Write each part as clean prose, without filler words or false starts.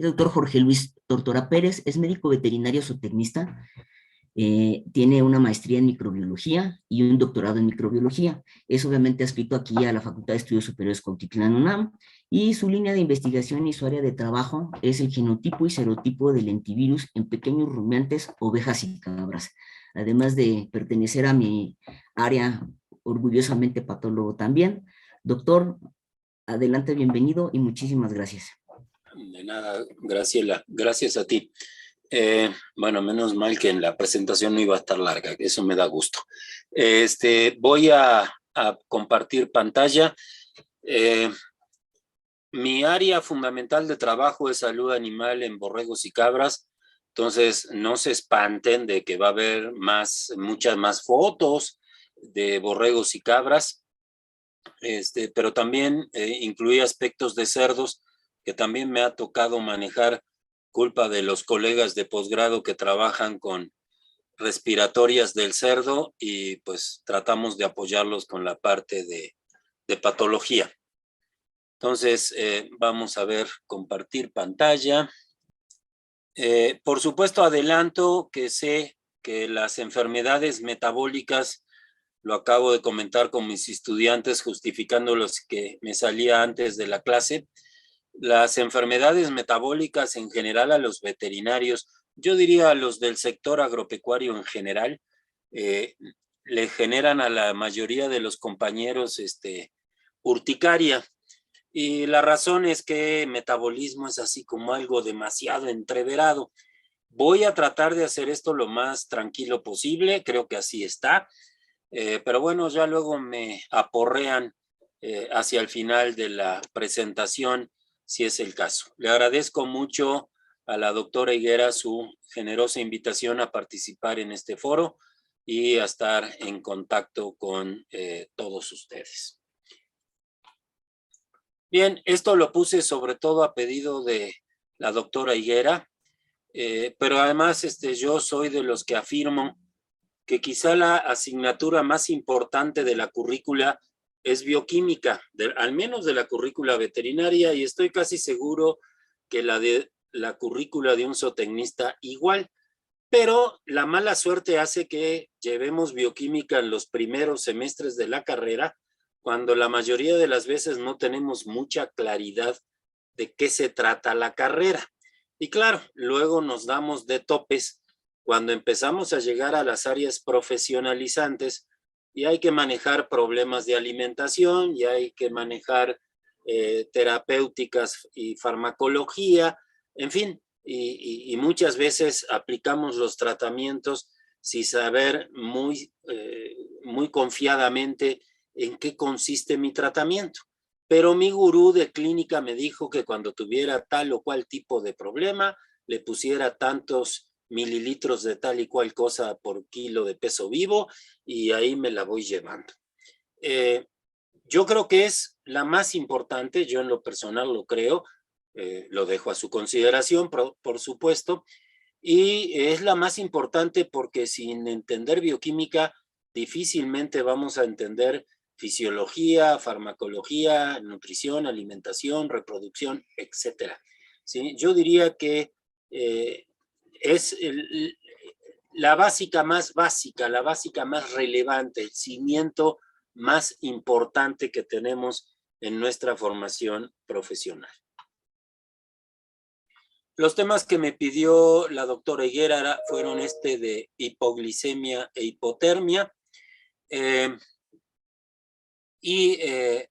El doctor Jorge Luis Tortora Pérez es médico veterinario zootecnista, tiene una maestría en microbiología y un doctorado en microbiología. Es obviamente adscrito aquí a la Facultad de Estudios Superiores Cuautitlán UNAM y su línea de investigación y su área de trabajo es el genotipo y serotipo del lentivirus en pequeños rumiantes, ovejas y cabras. Además de pertenecer a mi área, orgullosamente patólogo también. Doctor, adelante, bienvenido y muchísimas gracias. De nada, Graciela, gracias a ti. Bueno, menos mal que en la presentación no iba a estar larga, eso me da gusto. Voy a compartir pantalla. Mi área fundamental de trabajo es salud animal en borregos y cabras, entonces no se espanten de que va a haber muchas más fotos de borregos y cabras, pero también incluí aspectos de cerdos que también me ha tocado manejar, culpa de los colegas de posgrado que trabajan con respiratorias del cerdo y pues tratamos de apoyarlos con la parte de patología. Entonces, vamos a ver, compartir pantalla. Por supuesto, adelanto que sé que las enfermedades metabólicas, lo acabo de comentar con mis estudiantes, justificando los que me salía antes de la clase, las enfermedades metabólicas en general a los veterinarios, yo diría a los del sector agropecuario en general, le generan a la mayoría de los compañeros urticaria. Y la razón es que metabolismo es así como algo demasiado entreverado. Voy a tratar de hacer esto lo más tranquilo posible, creo que así está, pero bueno, ya luego me aporrean hacia el final de la presentación, si es el caso. Le agradezco mucho a la doctora Higuera su generosa invitación a participar en este foro y a estar en contacto con todos ustedes. Bien, esto lo puse sobre todo a pedido de la doctora Higuera, pero además yo soy de los que afirmo que quizá la asignatura más importante de la currícula es bioquímica, al menos de la currícula veterinaria, y estoy casi seguro que la currícula de un zootecnista igual, pero la mala suerte hace que llevemos bioquímica en los primeros semestres de la carrera, cuando la mayoría de las veces no tenemos mucha claridad de qué se trata la carrera. Y claro, luego nos damos de topes cuando empezamos a llegar a las áreas profesionalizantes y hay que manejar problemas de alimentación, y hay que manejar terapéuticas y farmacología, en fin, y muchas veces aplicamos los tratamientos sin saber muy confiadamente en qué consiste mi tratamiento. Pero mi gurú de clínica me dijo que cuando tuviera tal o cual tipo de problema, le pusiera tantos mililitros de tal y cual cosa por kilo de peso vivo, y ahí me la voy llevando. Yo creo que es la más importante, yo en lo personal lo creo, lo dejo a su consideración, por supuesto, y es la más importante porque sin entender bioquímica difícilmente vamos a entender fisiología, farmacología, nutrición, alimentación, reproducción, etcétera. ¿Sí? Yo diría que es la básica más relevante, el cimiento más importante que tenemos en nuestra formación profesional. Los temas que me pidió la doctora Higuera fueron de hipoglicemia e hipotermia.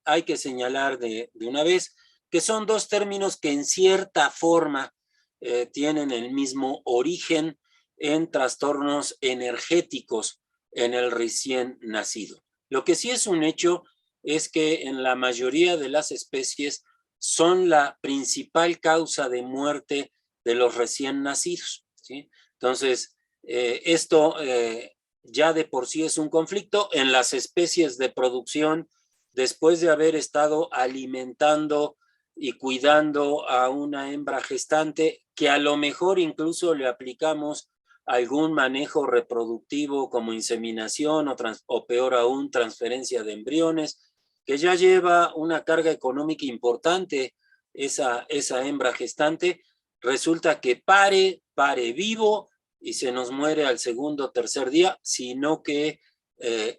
Hay que señalar de una vez que son dos términos que en cierta forma tienen el mismo origen en trastornos energéticos en el recién nacido. Lo que sí es un hecho es que en la mayoría de las especies son la principal causa de muerte de los recién nacidos, ¿sí? Entonces, esto ya de por sí es un conflicto en las especies de producción. Después de haber estado alimentando y cuidando a una hembra gestante, que a lo mejor incluso le aplicamos algún manejo reproductivo como inseminación o peor aún, transferencia de embriones, que ya lleva una carga económica importante esa hembra gestante, resulta que pare vivo y se nos muere al segundo o tercer día, sino que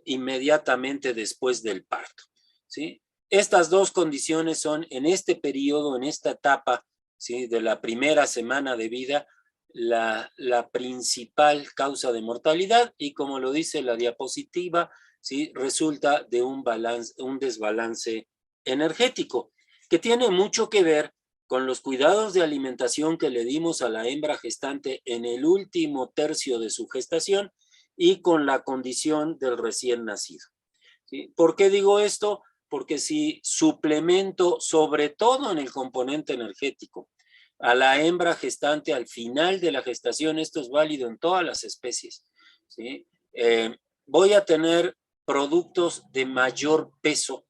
inmediatamente después del parto, ¿sí? Estas dos condiciones son en este periodo, en esta etapa, ¿sí?, de la primera semana de vida, la principal causa de mortalidad, y como lo dice la diapositiva, ¿sí?, resulta de un desbalance energético, que tiene mucho que ver con los cuidados de alimentación que le dimos a la hembra gestante en el último tercio de su gestación y con la condición del recién nacido, ¿sí? ¿Por qué digo esto? Porque si suplemento, sobre todo en el componente energético, a la hembra gestante al final de la gestación, esto es válido en todas las especies, ¿sí? Voy a tener productos de mayor peso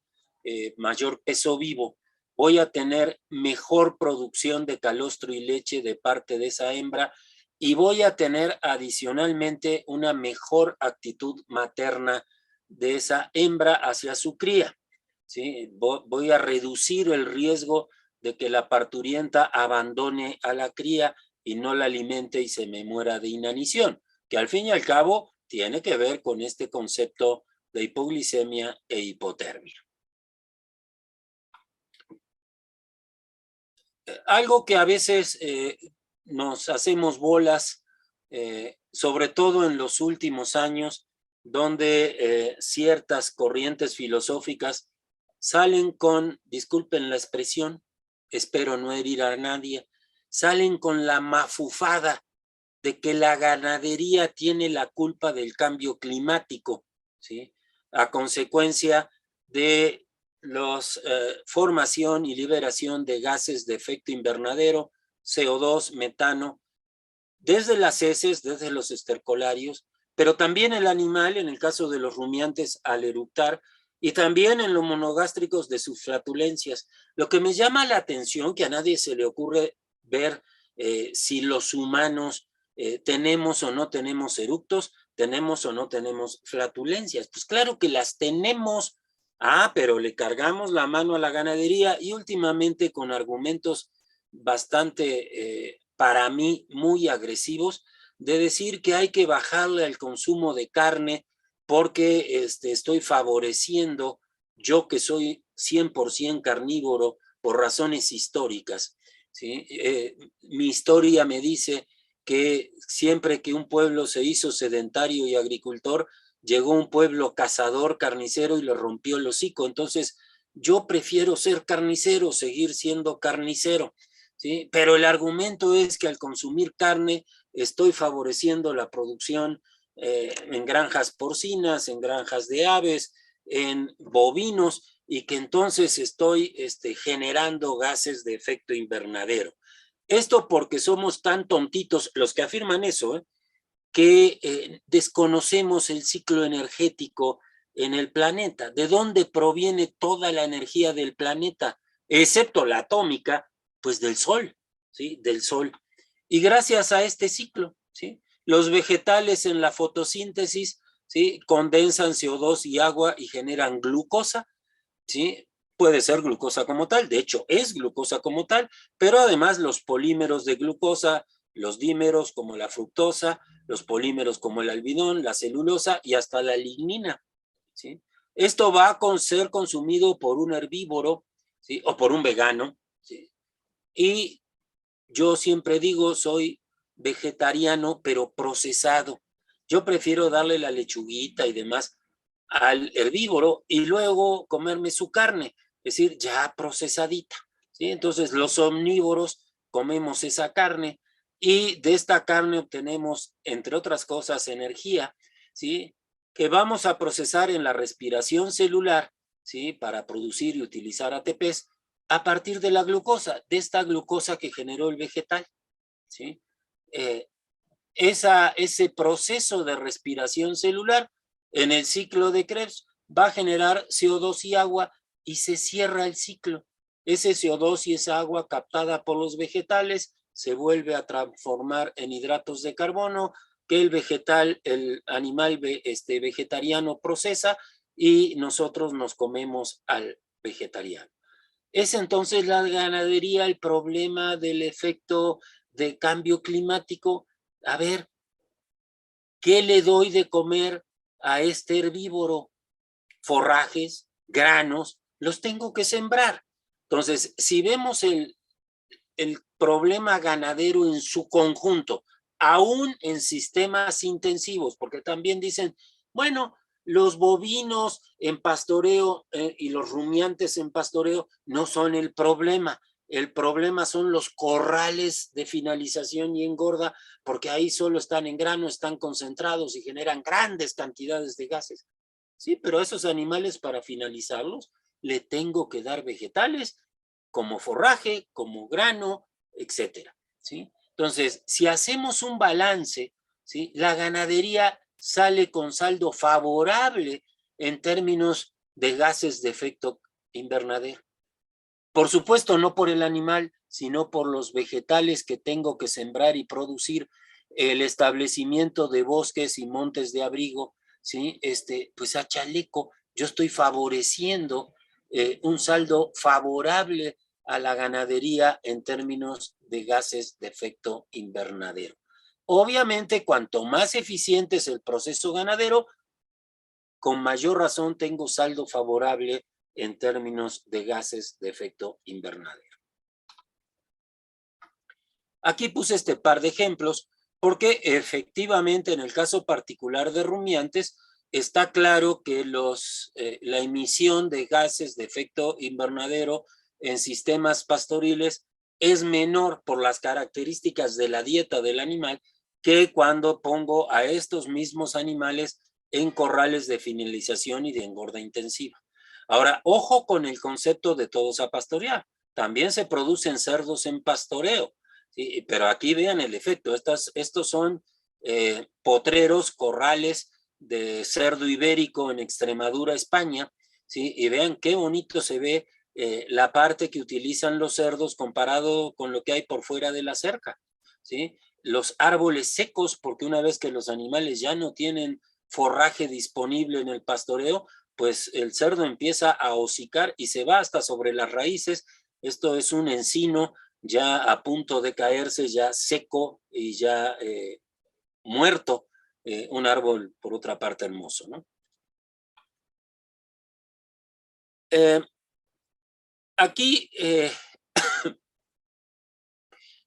vivo, voy a tener mejor producción de calostro y leche de parte de esa hembra y voy a tener adicionalmente una mejor actitud materna de esa hembra hacia su cría, ¿sí? Voy a reducir el riesgo de que la parturienta abandone a la cría y no la alimente y se me muera de inanición, que al fin y al cabo tiene que ver con este concepto de hipoglicemia e hipotermia. Algo que a veces nos hacemos bolas, sobre todo en los últimos años, donde ciertas corrientes filosóficas salen con, disculpen la expresión, espero no herir a nadie, salen con la mafufada de que la ganadería tiene la culpa del cambio climático, ¿sí?, a consecuencia de la formación y liberación de gases de efecto invernadero, CO2, metano, desde las heces, desde los estercolarios, pero también el animal, en el caso de los rumiantes al eructar, y también en los monogástricos de sus flatulencias. Lo que me llama la atención, que a nadie se le ocurre ver si los humanos tenemos o no tenemos eructos, tenemos o no tenemos flatulencias. Pues claro que las tenemos. Pero le cargamos la mano a la ganadería y últimamente con argumentos bastante, para mí, muy agresivos, de decir que hay que bajarle al consumo de carne porque estoy favoreciendo, yo que soy 100% carnívoro por razones históricas, ¿sí? Mi historia me dice que siempre que un pueblo se hizo sedentario y agricultor, llegó un pueblo cazador, carnicero y le rompió el hocico. Entonces, yo prefiero ser carnicero, seguir siendo carnicero, ¿sí? Pero el argumento es que al consumir carne estoy favoreciendo la producción en granjas porcinas, en granjas de aves, en bovinos, y que entonces estoy generando gases de efecto invernadero. Esto porque somos tan tontitos los que afirman eso, que desconocemos el ciclo energético en el planeta. ¿De dónde proviene toda la energía del planeta? Excepto la atómica, pues del Sol, ¿sí? Del Sol. Y gracias a este ciclo, ¿sí?, los vegetales en la fotosíntesis, ¿sí?, condensan CO2 y agua y generan glucosa, ¿sí? Puede ser glucosa como tal, de hecho es glucosa como tal, pero además los polímeros de glucosa, los dímeros como la fructosa, los polímeros como el almidón, la celulosa y hasta la lignina, ¿sí? Esto va a ser consumido por un herbívoro, ¿sí?, o por un vegano, ¿sí? Y yo siempre digo, soy vegetariano, pero procesado. Yo prefiero darle la lechuguita y demás al herbívoro y luego comerme su carne, es decir, ya procesadita, ¿sí? Entonces, los omnívoros comemos esa carne y de esta carne obtenemos, entre otras cosas, energía, ¿sí?, que vamos a procesar en la respiración celular, ¿sí?, para producir y utilizar ATPs a partir de la glucosa, de esta glucosa que generó el vegetal, ¿sí? Ese proceso de respiración celular en el ciclo de Krebs va a generar CO2 y agua y se cierra el ciclo. Ese CO2 y esa agua captada por los vegetales se vuelve a transformar en hidratos de carbono que el animal vegetariano procesa y nosotros nos comemos al vegetariano. Es entonces la ganadería el problema del efecto de cambio climático, a ver, ¿qué le doy de comer a este herbívoro? Forrajes, granos, los tengo que sembrar. Entonces, si vemos el problema ganadero en su conjunto, aún en sistemas intensivos, porque también dicen, bueno, los bovinos en pastoreo y los rumiantes en pastoreo no son el problema. El problema son los corrales de finalización y engorda, porque ahí solo están en grano, están concentrados y generan grandes cantidades de gases. Sí, pero a esos animales, para finalizarlos, le tengo que dar vegetales como forraje, como grano, etcétera, ¿sí? Entonces, si hacemos un balance, ¿sí?, la ganadería sale con saldo favorable en términos de gases de efecto invernadero. Por supuesto, no por el animal, sino por los vegetales que tengo que sembrar y producir, el establecimiento de bosques y montes de abrigo, ¿sí? Pues a chaleco, yo estoy favoreciendo un saldo favorable a la ganadería en términos de gases de efecto invernadero. Obviamente, cuanto más eficiente es el proceso ganadero, con mayor razón tengo saldo favorable en términos de gases de efecto invernadero. Aquí puse este par de ejemplos porque efectivamente en el caso particular de rumiantes está claro que la emisión de gases de efecto invernadero en sistemas pastoriles es menor por las características de la dieta del animal que cuando pongo a estos mismos animales en corrales de finalización y de engorda intensiva. Ahora, ojo con el concepto de todos a pastorear. También se producen cerdos en pastoreo, ¿sí? Pero aquí vean el efecto. Estos son potreros, corrales de cerdo ibérico en Extremadura, España, ¿sí? Y vean qué bonito se ve la parte que utilizan los cerdos comparado con lo que hay por fuera de la cerca, ¿sí? Los árboles secos, porque una vez que los animales ya no tienen forraje disponible en el pastoreo, pues el cerdo empieza a hocicar y se va hasta sobre las raíces. Esto es un encino ya a punto de caerse, ya seco y ya muerto, un árbol por otra parte hermoso, ¿no? Aquí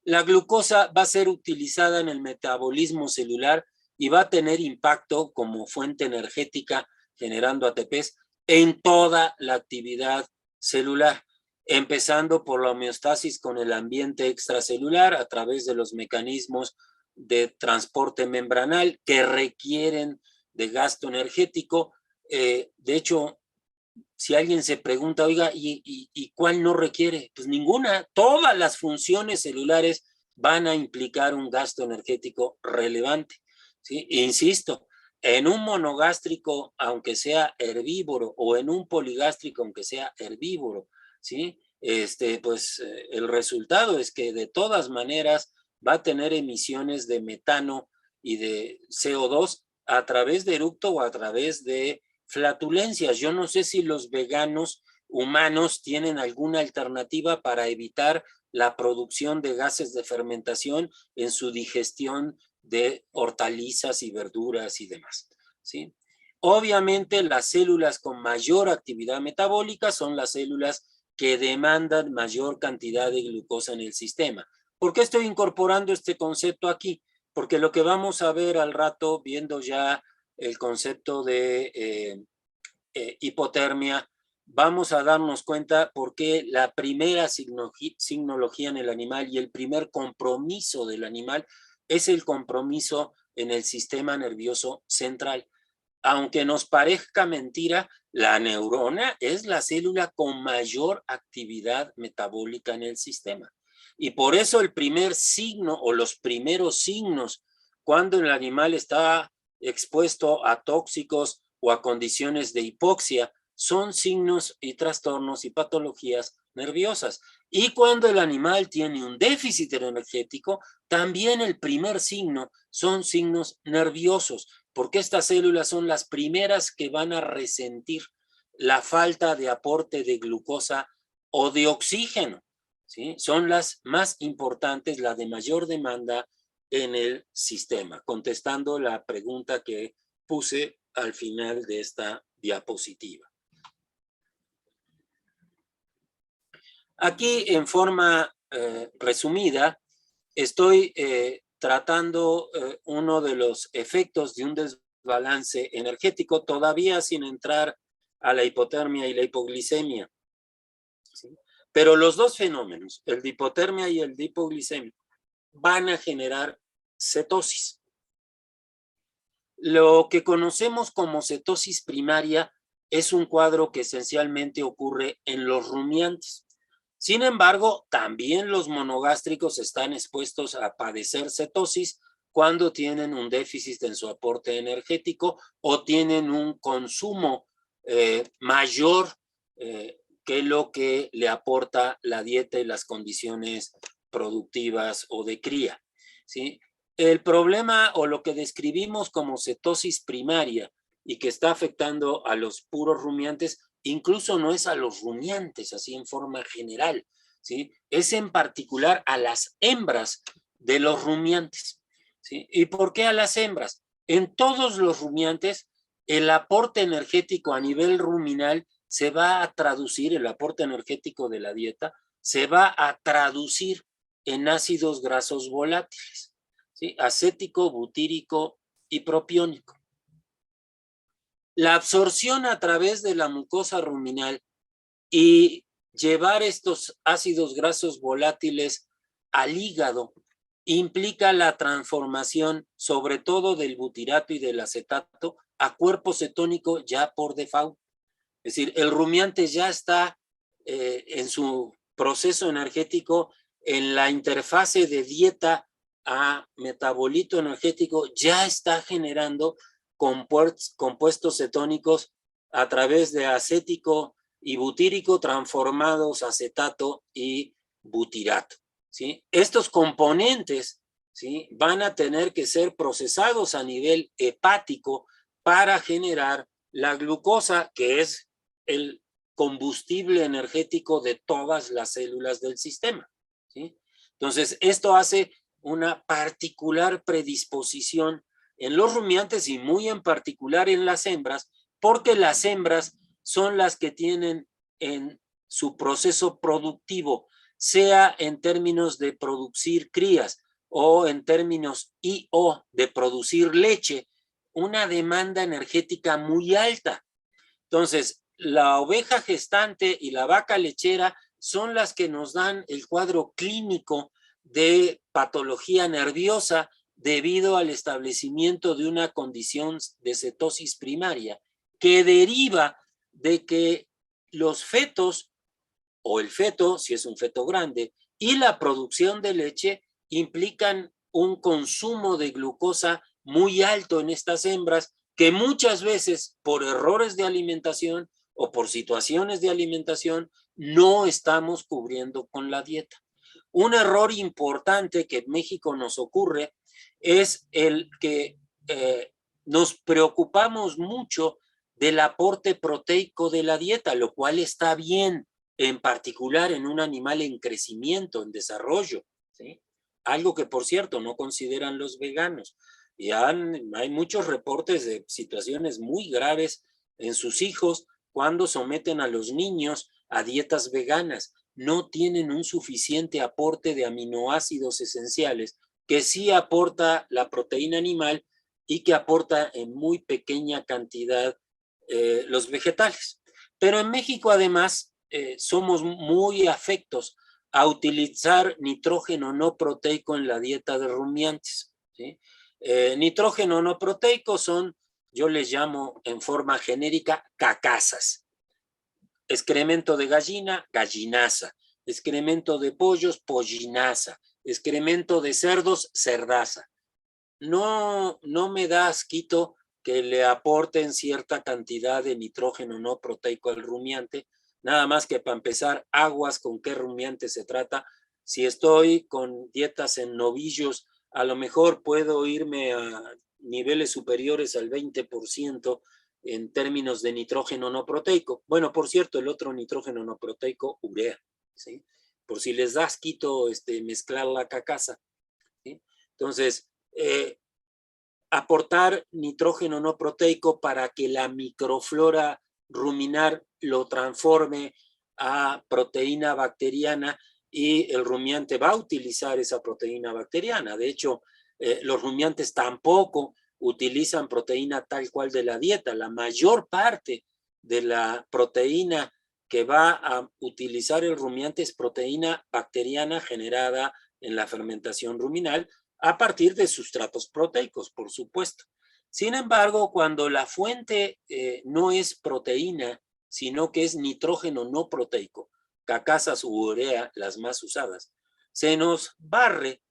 la glucosa va a ser utilizada en el metabolismo celular y va a tener impacto como fuente energética generando ATPs en toda la actividad celular, empezando por la homeostasis con el ambiente extracelular a través de los mecanismos de transporte membranal que requieren de gasto energético. De hecho, si alguien se pregunta, oiga, ¿y cuál no requiere? Pues ninguna. Todas las funciones celulares van a implicar un gasto energético relevante, ¿sí? Insisto, en un monogástrico, aunque sea herbívoro, o en un poligástrico, aunque sea herbívoro, ¿sí? Pues el resultado es que de todas maneras va a tener emisiones de metano y de CO2 a través de eructo o a través de flatulencias. Yo no sé si los veganos humanos tienen alguna alternativa para evitar la producción de gases de fermentación en su digestión de hortalizas y verduras y demás, ¿sí? Obviamente las células con mayor actividad metabólica son las células que demandan mayor cantidad de glucosa en el sistema. ¿Por qué estoy incorporando este concepto aquí? Porque lo que vamos a ver al rato, viendo ya el concepto de hipotermia, vamos a darnos cuenta por qué la primera signología en el animal y el primer compromiso del animal es el compromiso en el sistema nervioso central. Aunque nos parezca mentira, la neurona es la célula con mayor actividad metabólica en el sistema. Y por eso el primer signo o los primeros signos cuando el animal está expuesto a tóxicos o a condiciones de hipoxia son signos y trastornos y patologías nerviosas. Y cuando el animal tiene un déficit energético, también el primer signo son signos nerviosos, porque estas células son las primeras que van a resentir la falta de aporte de glucosa o de oxígeno. ¿sí? Son las más importantes, la de mayor demanda en el sistema, contestando la pregunta que puse al final de esta diapositiva. Aquí, en forma resumida, estoy tratando uno de los efectos de un desbalance energético, todavía sin entrar a la hipotermia y la hipoglicemia, ¿sí? Pero los dos fenómenos, el de hipotermia y el de hipoglicemia, van a generar cetosis. Lo que conocemos como cetosis primaria es un cuadro que esencialmente ocurre en los rumiantes. Sin embargo, también los monogástricos están expuestos a padecer cetosis cuando tienen un déficit en su aporte energético o tienen un consumo mayor que lo que le aporta la dieta y las condiciones productivas o de cría, ¿sí? El problema o lo que describimos como cetosis primaria y que está afectando a los puros rumiantes, incluso no es a los rumiantes así en forma general, ¿sí? Es en particular a las hembras de los rumiantes, ¿sí? ¿Y por qué a las hembras? En todos los rumiantes, el aporte energético a nivel ruminal se va a traducir, el aporte energético de la dieta, se va a traducir en ácidos grasos volátiles, ¿sí? Acético, butírico y propiónico. La absorción a través de la mucosa ruminal y llevar estos ácidos grasos volátiles al hígado implica la transformación sobre todo del butirato y del acetato a cuerpo cetónico ya por default. Es decir, el rumiante ya está en su proceso energético, en la interfase de dieta a metabolito energético, ya está generando compuestos cetónicos a través de acético y butírico transformados a acetato y butirato, ¿sí? Estos componentes, ¿sí?, van a tener que ser procesados a nivel hepático para generar la glucosa, que es el combustible energético de todas las células del sistema, ¿sí? Entonces, esto hace una particular predisposición en los rumiantes y muy en particular en las hembras, porque las hembras son las que tienen en su proceso productivo, sea en términos de producir crías o en términos de producir leche, una demanda energética muy alta. Entonces, la oveja gestante y la vaca lechera son las que nos dan el cuadro clínico de patología nerviosa debido al establecimiento de una condición de cetosis primaria que deriva de que los fetos o el feto, si es un feto grande, y la producción de leche implican un consumo de glucosa muy alto en estas hembras que muchas veces por errores de alimentación o por situaciones de alimentación no estamos cubriendo con la dieta. Un error importante que en México nos ocurre es el que nos preocupamos mucho del aporte proteico de la dieta, lo cual está bien, en particular en un animal en crecimiento, en desarrollo, ¿sí? Algo que, por cierto, no consideran los veganos. Y hay muchos reportes de situaciones muy graves en sus hijos cuando someten a los niños a dietas veganas. No tienen un suficiente aporte de aminoácidos esenciales que sí aporta la proteína animal y que aporta en muy pequeña cantidad los vegetales. Pero en México, además, somos muy afectos a utilizar nitrógeno no proteico en la dieta de rumiantes, ¿sí? Nitrógeno no proteico son, yo les llamo en forma genérica, cacasas. Excremento de gallina, gallinaza. Excremento de pollos, pollinaza. Excremento de cerdos, cerdaza. No me da asquito que le aporten cierta cantidad de nitrógeno no proteico al rumiante, nada más que para empezar, aguas con qué rumiante se trata. Si estoy con dietas en novillos, a lo mejor puedo irme a niveles superiores al 20% en términos de nitrógeno no proteico. Bueno, por cierto, el otro nitrógeno no proteico, urea, ¿sí? por si les das quito mezclar la cacasa, ¿sí? Entonces, aportar nitrógeno no proteico para que la microflora ruminal lo transforme a proteína bacteriana y el rumiante va a utilizar esa proteína bacteriana. De hecho, los rumiantes tampoco utilizan proteína tal cual de la dieta. La mayor parte de la proteína que va a utilizar el rumiante es proteína bacteriana generada en la fermentación ruminal a partir de sustratos proteicos, por supuesto. Sin embargo, cuando la fuente no es proteína, sino que es nitrógeno no proteico, cacasas u urea, las más usadas, se nos barre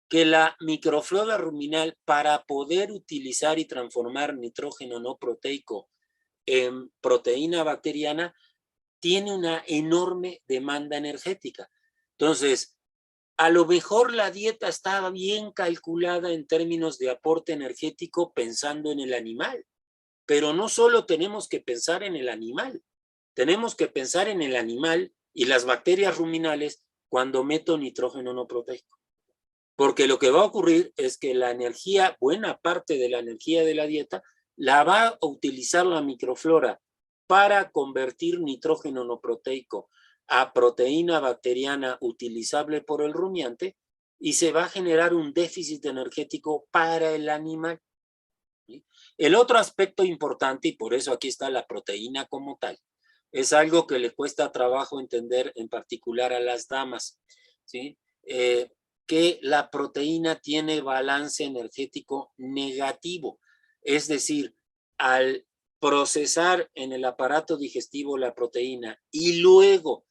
que la microflora ruminal, para poder utilizar y transformar nitrógeno no proteico en proteína bacteriana, tiene una enorme demanda energética. Entonces, a lo mejor la dieta estaba bien calculada en términos de aporte energético pensando en el animal, pero no solo tenemos que pensar en el animal, tenemos que pensar en el animal y las bacterias ruminales cuando meto nitrógeno no proteico. Porque lo que va a ocurrir es que la energía, buena parte de la energía de la dieta, la va a utilizar la microflora para convertir nitrógeno no proteico a proteína bacteriana utilizable por el rumiante y se va a generar un déficit energético para el animal. ¿Sí? El otro aspecto importante, y por eso aquí está la proteína como tal, es algo que le cuesta trabajo entender en particular a las damas, ¿sí? Que la proteína tiene balance energético negativo, es decir, al procesar en el aparato digestivo la proteína y luego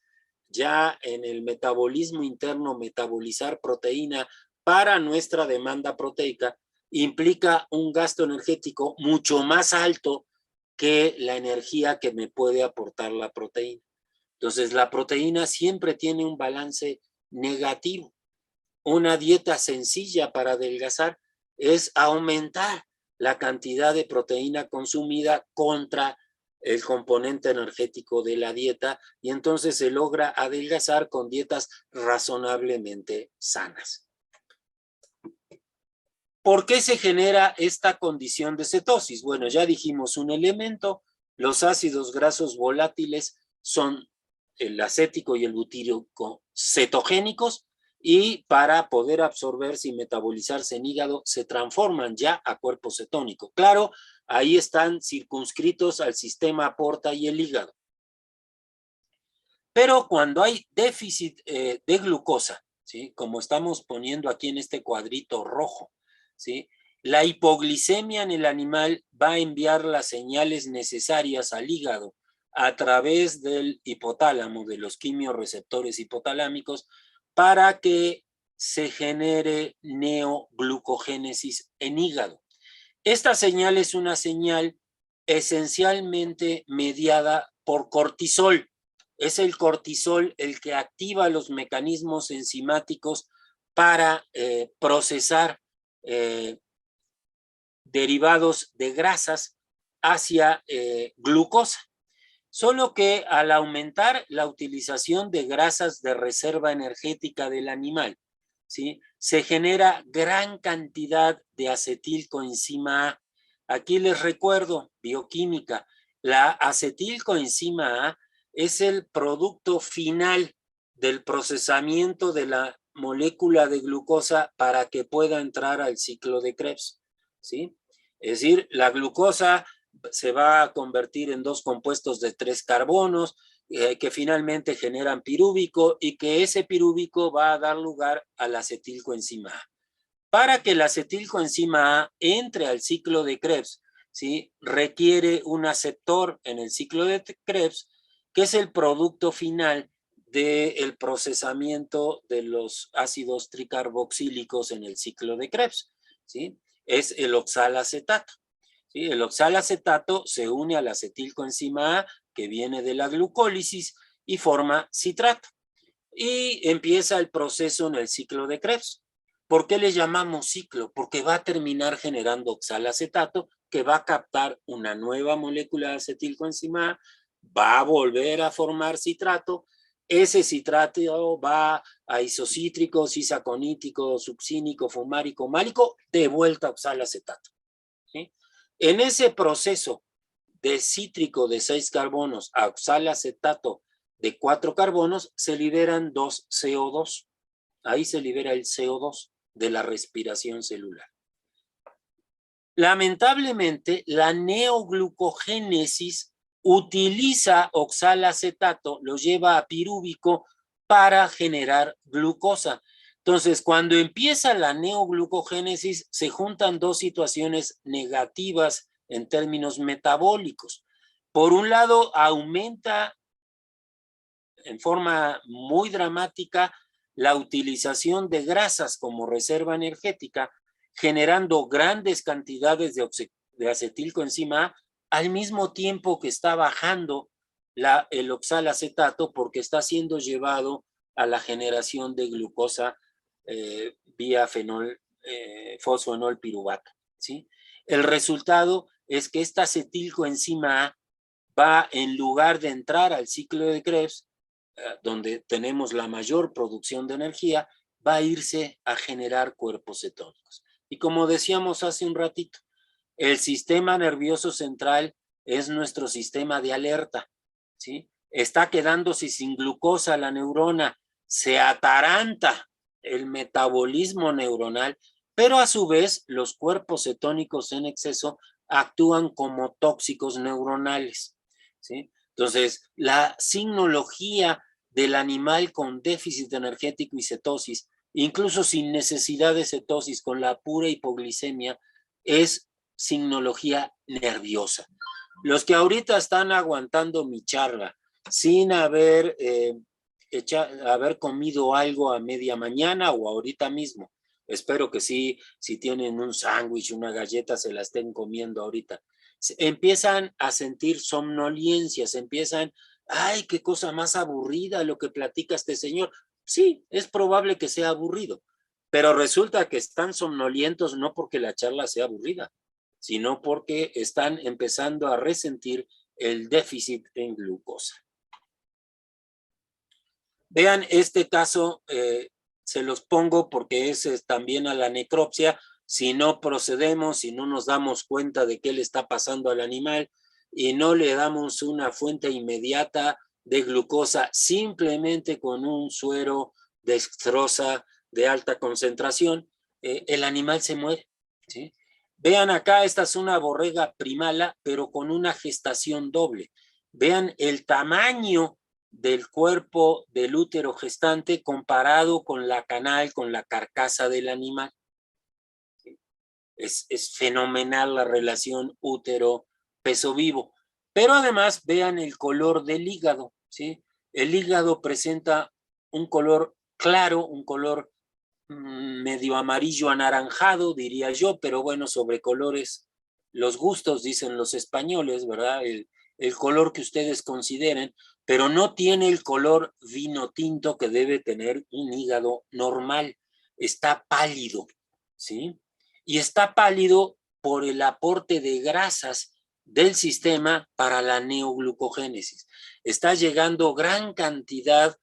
ya en el metabolismo interno metabolizar proteína para nuestra demanda proteica, implica un gasto energético mucho más alto que la energía que me puede aportar la proteína. Entonces, la proteína siempre tiene un balance negativo. Una dieta sencilla para adelgazar es aumentar la cantidad de proteína consumida contra el componente energético de la dieta y entonces se logra adelgazar con dietas razonablemente sanas. ¿Por qué se genera esta condición de cetosis? Bueno, ya dijimos un elemento, los ácidos grasos volátiles son el acético y el butírico cetogénicos y para poder absorberse y metabolizarse en hígado se transforman ya a cuerpo cetónico. Claro, ahí están circunscritos al sistema porta y el hígado. Pero cuando hay déficit de glucosa, ¿sí? Como estamos poniendo aquí en este cuadrito rojo, ¿sí? La hipoglicemia en el animal va a enviar las señales necesarias al hígado a través del hipotálamo, de los quimiorreceptores hipotalámicos, para que se genere neoglucogénesis en hígado. Esta señal es una señal esencialmente mediada por cortisol. Es el cortisol el que activa los mecanismos enzimáticos para procesar derivados de grasas hacia glucosa. Solo que al aumentar la utilización de grasas de reserva energética del animal, ¿sí? Se genera gran cantidad de acetilcoenzima A. Aquí les recuerdo, bioquímica, la acetilcoenzima A es el producto final del procesamiento de la molécula de glucosa para que pueda entrar al ciclo de Krebs, ¿sí? Es decir, la glucosa se va a convertir en dos compuestos de 3 carbonos que finalmente generan pirúvico y que ese pirúvico va a dar lugar al acetilcoenzima A. Para que el acetilcoenzima A entre al ciclo de Krebs, ¿sí? Requiere un aceptor en el ciclo de Krebs, que es el producto final del procesamiento de los ácidos tricarboxílicos en el ciclo de Krebs, ¿sí? Es el oxalacetato. ¿Sí? El oxalacetato se une al acetilcoenzima A que viene de la glucólisis y forma citrato. Y empieza el proceso en el ciclo de Krebs. ¿Por qué le llamamos ciclo? Porque va a terminar generando oxalacetato que va a captar una nueva molécula de acetilcoenzima A, va a volver a formar citrato. ese citrato va a isocítrico, cisaconítico, succínico, fumárico, málico, de vuelta a oxalacetato. ¿Sí? En ese proceso de cítrico de 6 carbonos a oxalacetato de 4 carbonos, se liberan 2 CO2. Ahí se libera el CO2 de la respiración celular. Lamentablemente, la neoglucogénesis utiliza oxalacetato, lo lleva a pirúvico para generar glucosa. Entonces, cuando empieza la neoglucogénesis, se juntan dos situaciones negativas en términos metabólicos. Por un lado, aumenta en forma muy dramática la utilización de grasas como reserva energética, generando grandes cantidades de acetilcoenzima A, al mismo tiempo que está bajando el oxalacetato porque está siendo llevado a la generación de glucosa vía fosfenol piruvato, ¿sí? El resultado es que esta acetilcoenzima A va, en lugar de entrar al ciclo de Krebs, donde tenemos la mayor producción de energía, va a irse a generar cuerpos cetónicos. Y como decíamos hace un ratito, el sistema nervioso central es nuestro sistema de alerta, ¿sí? Está quedándose sin glucosa la neurona, se ataranta el metabolismo neuronal, pero a su vez los cuerpos cetónicos en exceso actúan como tóxicos neuronales, ¿sí? Entonces, la signología del animal con déficit energético y cetosis, incluso sin necesidad de cetosis, con la pura hipoglicemia, es signología nerviosa. Los que ahorita están aguantando mi charla sin haber comido algo a media mañana o ahorita mismo, espero que sí, si tienen un sándwich, una galleta, se la estén comiendo ahorita, empiezan a sentir somnolencias, empiezan, ay, qué cosa más aburrida lo que platica este señor. Sí, es probable que sea aburrido, pero resulta que están somnolientos no porque la charla sea aburrida, sino porque están empezando a resentir el déficit en glucosa. Vean este caso, se los pongo porque es también a la necropsia. Si no procedemos, si no nos damos cuenta de qué le está pasando al animal y no le damos una fuente inmediata de glucosa simplemente con un suero dextrosa de alta concentración, el animal se muere, ¿sí? Vean acá, esta es una borrega primala, pero con una gestación doble. Vean el tamaño del cuerpo del útero gestante comparado con la canal, con la carcasa del animal. Es fenomenal la relación útero-peso vivo. Pero además vean el color del hígado, ¿sí? El hígado presenta un color claro, un color medio amarillo anaranjado, diría yo, pero bueno, sobre colores, los gustos, dicen los españoles, ¿verdad? El color que ustedes consideren, pero no tiene el color vino tinto que debe tener un hígado normal. Está pálido, ¿sí? Y está pálido por el aporte de grasas del sistema para la neoglucogénesis. Está llegando gran cantidad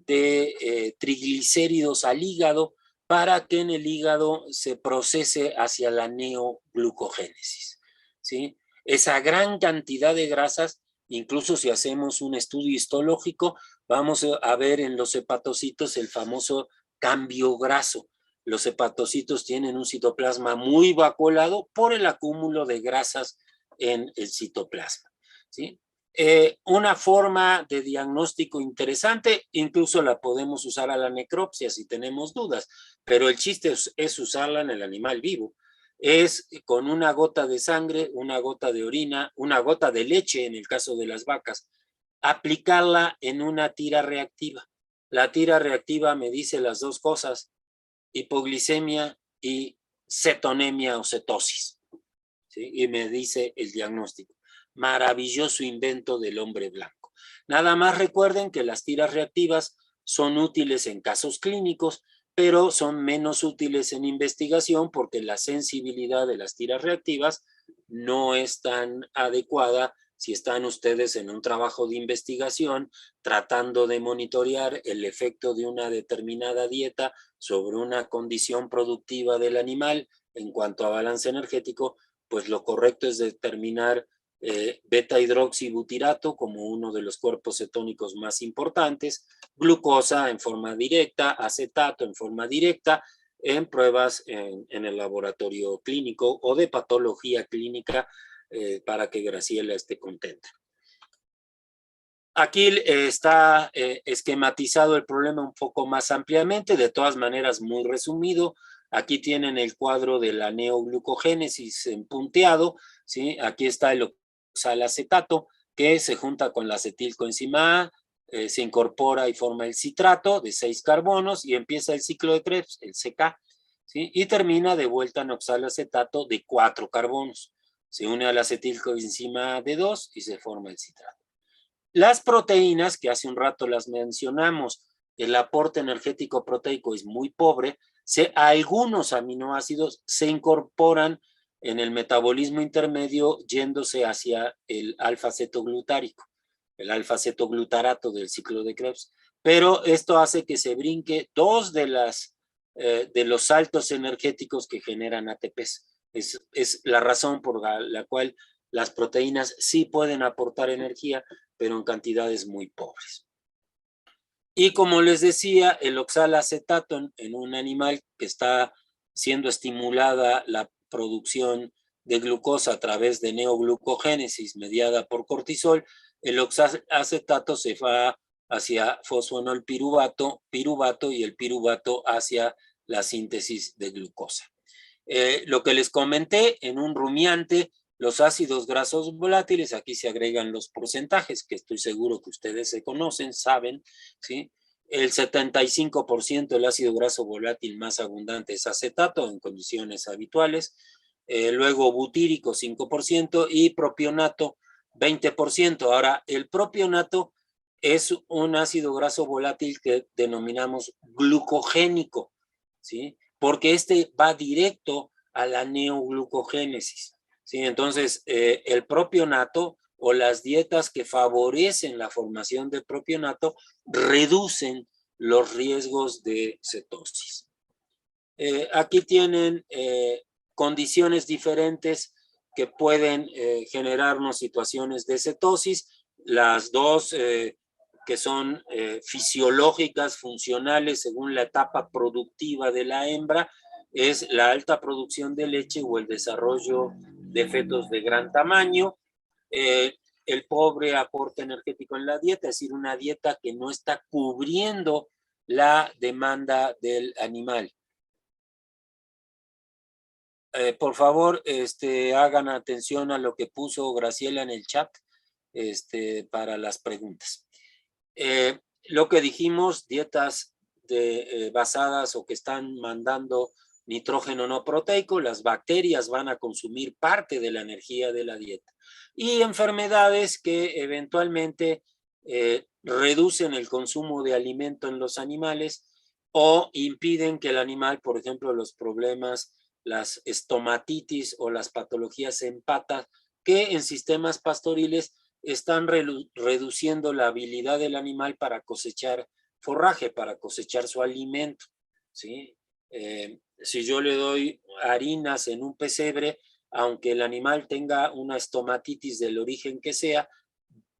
de triglicéridos al hígado para que en el hígado se procese hacia la neoglucogénesis, ¿sí? Esa gran cantidad de grasas, incluso si hacemos un estudio histológico, vamos a ver en los hepatocitos el famoso cambio graso. Los hepatocitos tienen un citoplasma muy vacuolado por el acúmulo de grasas en el citoplasma, ¿sí? Una forma de diagnóstico interesante, incluso la podemos usar a la necropsia si tenemos dudas, pero el chiste es usarla en el animal vivo. Es con una gota de sangre, una gota de orina, una gota de leche en el caso de las vacas, aplicarla en una tira reactiva. La tira reactiva me dice las dos cosas, hipoglicemia y cetonemia o cetosis, ¿sí? Y me dice el diagnóstico. Maravilloso invento del hombre blanco. Nada más recuerden que las tiras reactivas son útiles en casos clínicos, pero son menos útiles en investigación porque la sensibilidad de las tiras reactivas no es tan adecuada si están ustedes en un trabajo de investigación tratando de monitorear el efecto de una determinada dieta sobre una condición productiva del animal en cuanto a balance energético, pues lo correcto es determinar beta-hidroxibutirato como uno de los cuerpos cetónicos más importantes, glucosa en forma directa, acetato en forma directa, en pruebas en el laboratorio clínico o de patología clínica para que Graciela esté contenta. Aquí está esquematizado el problema un poco más ampliamente, de todas maneras muy resumido. Aquí tienen el cuadro de la neoglucogénesis en punteado, ¿sí? Aquí está el oxalacetato que se junta con la acetilcoenzima A, se incorpora y forma el citrato de 6 carbonos y empieza el ciclo de Krebs, el CK, ¿sí? Y termina de vuelta en oxalacetato de 4 carbonos. Se une a la acetilcoenzima A de 2 y se forma el citrato. Las proteínas, que hace un rato las mencionamos, el aporte energético proteico es muy pobre, algunos aminoácidos se incorporan en el metabolismo intermedio yéndose hacia el alfa-cetoglutárico, el alfa-cetoglutarato del ciclo de Krebs, pero esto hace que se brinque 2 de los saltos energéticos que generan ATPs. Es la razón por la cual las proteínas sí pueden aportar energía, pero en cantidades muy pobres. Y como les decía, el oxalacetato en un animal que está siendo estimulada la producción de glucosa a través de neoglucogénesis mediada por cortisol, el oxalacetato se va hacia fosfonolpiruvato, piruvato y el piruvato hacia la síntesis de glucosa. Lo que les comenté en un rumiante, los ácidos grasos volátiles, aquí se agregan los porcentajes que estoy seguro que ustedes se conocen, saben, ¿sí? El 75% del ácido graso volátil más abundante es acetato en condiciones habituales, luego butírico 5% y propionato 20%. Ahora, el propionato es un ácido graso volátil que denominamos glucogénico, ¿sí? Porque este va directo a la neoglucogénesis, ¿sí? Entonces, el propionato o las dietas que favorecen la formación de propionato reducen los riesgos de cetosis. Aquí tienen condiciones diferentes que pueden generarnos situaciones de cetosis. Las dos que son fisiológicas, funcionales, según la etapa productiva de la hembra, es la alta producción de leche o el desarrollo de fetos de gran tamaño, el pobre aporte energético en la dieta, es decir, una dieta que no está cubriendo la demanda del animal. Por favor, hagan atención a lo que puso Graciela en el chat para las preguntas. Lo que dijimos, dietas basadas o que están mandando nitrógeno no proteico, las bacterias van a consumir parte de la energía de la dieta. Y enfermedades que eventualmente reducen el consumo de alimento en los animales o impiden que el animal, por ejemplo, los problemas, las estomatitis o las patologías en patas, que en sistemas pastoriles están reduciendo la habilidad del animal para cosechar forraje, para cosechar su alimento, ¿sí? Si yo le doy harinas en un pesebre, aunque el animal tenga una estomatitis del origen que sea,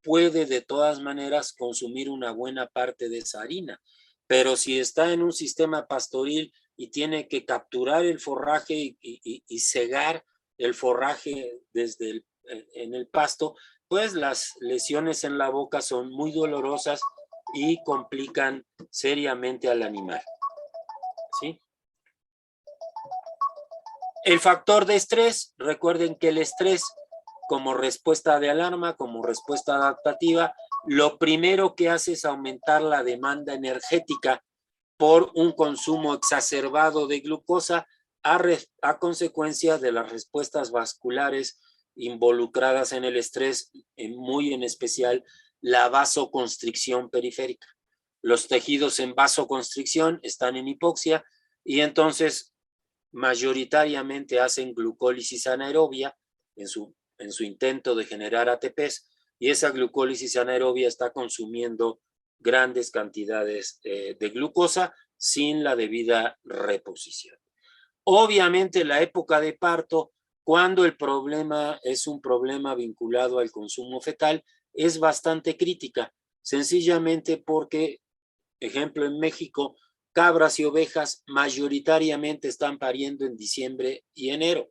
puede de todas maneras consumir una buena parte de esa harina. Pero si está en un sistema pastoril y tiene que capturar el forraje y cegar el forraje en el pasto, pues las lesiones en la boca son muy dolorosas y complican seriamente al animal, ¿sí? El factor de estrés, recuerden que el estrés como respuesta de alarma, como respuesta adaptativa, lo primero que hace es aumentar la demanda energética por un consumo exacerbado de glucosa a consecuencia de las respuestas vasculares involucradas en el estrés, muy en especial la vasoconstricción periférica. Los tejidos en vasoconstricción están en hipoxia y entonces mayoritariamente hacen glucólisis anaerobia en su en su intento de generar ATPs, y esa glucólisis anaerobia está consumiendo grandes cantidades de glucosa sin la debida reposición. Obviamente la época de parto, cuando el problema es un problema vinculado al consumo fecal, es bastante crítica, sencillamente porque, ejemplo, en México, cabras y ovejas mayoritariamente están pariendo en diciembre y enero.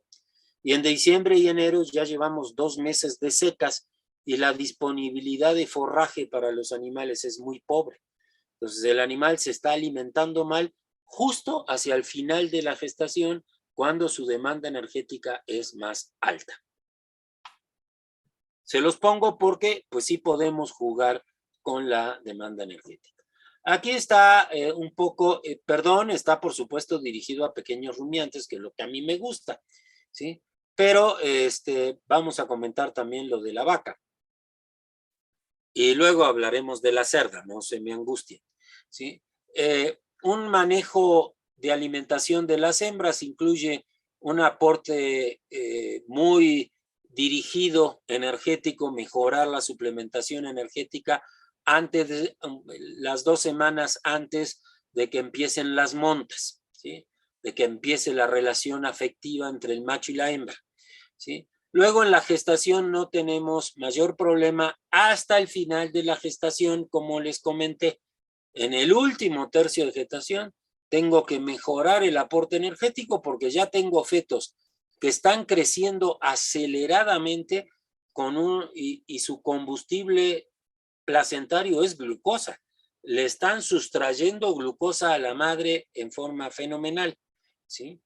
Y en diciembre y enero ya llevamos 2 meses de secas y la disponibilidad de forraje para los animales es muy pobre. Entonces el animal se está alimentando mal justo hacia el final de la gestación, cuando su demanda energética es más alta. Se los pongo porque pues sí podemos jugar con la demanda energética. Aquí está un poco, perdón, está por supuesto dirigido a pequeños rumiantes, que es lo que a mí me gusta, ¿sí? Pero vamos a comentar también lo de la vaca. Y luego hablaremos de la cerda, no se me angustien, ¿sí? Un manejo de alimentación de las hembras incluye un aporte muy dirigido energético, mejorar la suplementación energética antes de las 2 semanas antes de que empiecen las montas, ¿sí? De que empiece la relación afectiva entre el macho y la hembra, ¿sí? Luego en la gestación no tenemos mayor problema hasta el final de la gestación, como les comenté. En el último tercio de gestación tengo que mejorar el aporte energético porque ya tengo fetos que están creciendo aceleradamente y su combustible placentario es glucosa. Le están sustrayendo glucosa a la madre en forma fenomenal, ¿sí?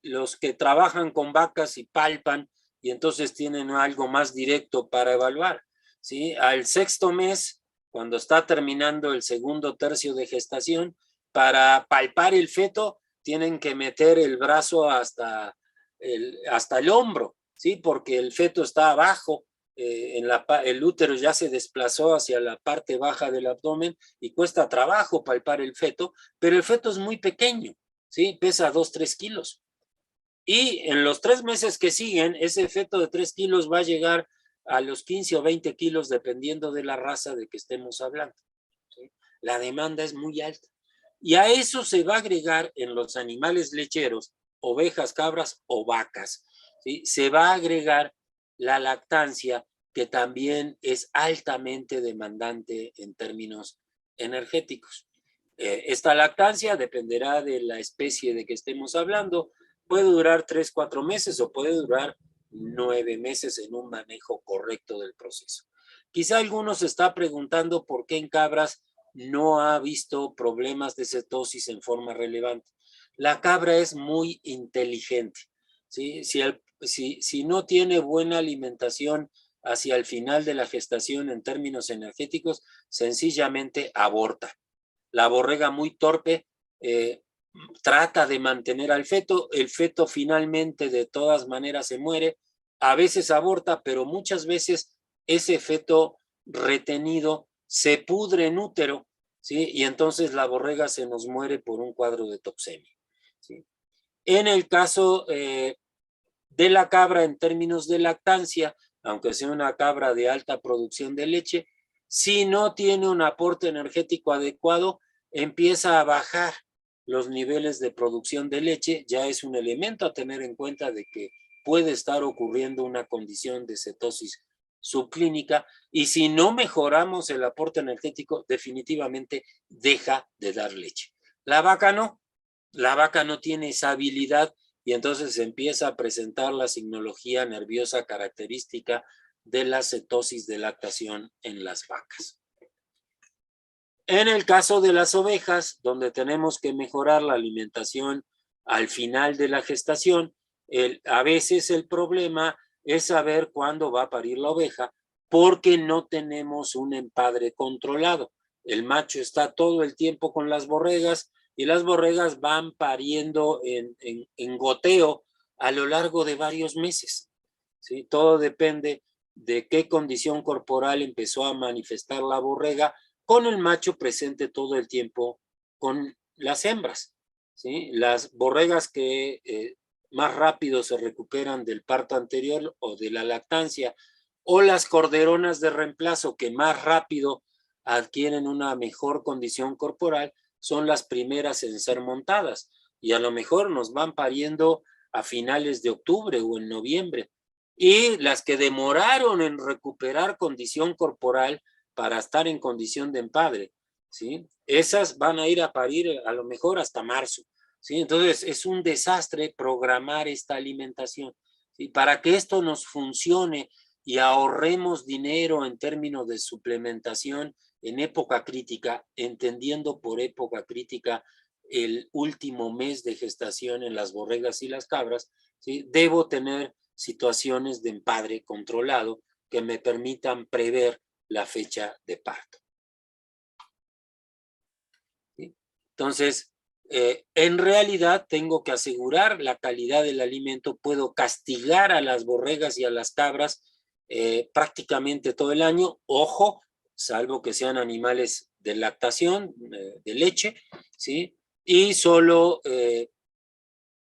Los que trabajan con vacas y palpan y entonces tienen algo más directo para evaluar, ¿sí? Al 6º mes, cuando está terminando el 2º tercio de gestación, para palpar el feto tienen que meter el brazo hasta el hombro, ¿sí? Porque el feto está abajo, el útero ya se desplazó hacia la parte baja del abdomen y cuesta trabajo palpar el feto, pero el feto es muy pequeño, ¿sí? Pesa 2-3 kilos. Y en los 3 meses que siguen, ese feto de 3 kilos va a llegar a los 15 o 20 kilos, dependiendo de la raza de que estemos hablando, ¿sí? La demanda es muy alta. Y a eso se va a agregar en los animales lecheros, ovejas, cabras o vacas, ¿sí? Se va a agregar la lactancia, que también es altamente demandante en términos energéticos. Esta lactancia dependerá de la especie de que estemos hablando. Puede durar 3-4 meses o puede durar 9 meses en un manejo correcto del proceso. Quizá algunos se está preguntando por qué en cabras no ha visto problemas de cetosis en forma relevante. La cabra es muy inteligente, ¿sí? Si no tiene buena alimentación hacia el final de la gestación en términos energéticos, sencillamente aborta. La borrega muy torpe trata de mantener al feto, el feto finalmente de todas maneras se muere, a veces aborta, pero muchas veces ese feto retenido se pudre en útero, ¿sí? Y entonces la borrega se nos muere por un cuadro de toxemia, ¿sí? En el caso de la cabra, en términos de lactancia, aunque sea una cabra de alta producción de leche, si no tiene un aporte energético adecuado, empieza a bajar los niveles de producción de leche. Ya es un elemento a tener en cuenta de que puede estar ocurriendo una condición de cetosis subclínica, y si no mejoramos el aporte energético, definitivamente deja de dar leche. La vaca no tiene esa habilidad, y entonces empieza a presentar la signología nerviosa característica de la cetosis de lactación en las vacas. En el caso de las ovejas, donde tenemos que mejorar la alimentación al final de la gestación, a veces el problema es saber cuándo va a parir la oveja, porque no tenemos un empadre controlado. El macho está todo el tiempo con las borregas y las borregas van pariendo en goteo a lo largo de varios meses, ¿sí? Todo depende de qué condición corporal empezó a manifestar la borrega, con el macho presente todo el tiempo con las hembras, ¿sí? Las borregas que más rápido se recuperan del parto anterior o de la lactancia, o las corderonas de reemplazo que más rápido adquieren una mejor condición corporal, son las primeras en ser montadas, y a lo mejor nos van pariendo a finales de octubre o en noviembre. Y las que demoraron en recuperar condición corporal para estar en condición de empadre, ¿sí? Esas van a ir a parir a lo mejor hasta marzo, ¿sí? Entonces es un desastre programar esta alimentación, ¿sí? Para que esto nos funcione y ahorremos dinero en términos de suplementación en época crítica, entendiendo por época crítica el último mes de gestación en las borregas y las cabras, ¿sí? Debo tener situaciones de empadre controlado que me permitan prever la fecha de parto. ¿Sí? Entonces, en realidad tengo que asegurar la calidad del alimento, puedo castigar a las borregas y a las cabras prácticamente todo el año, ojo, salvo que sean animales de lactación, de leche, ¿sí? Y solo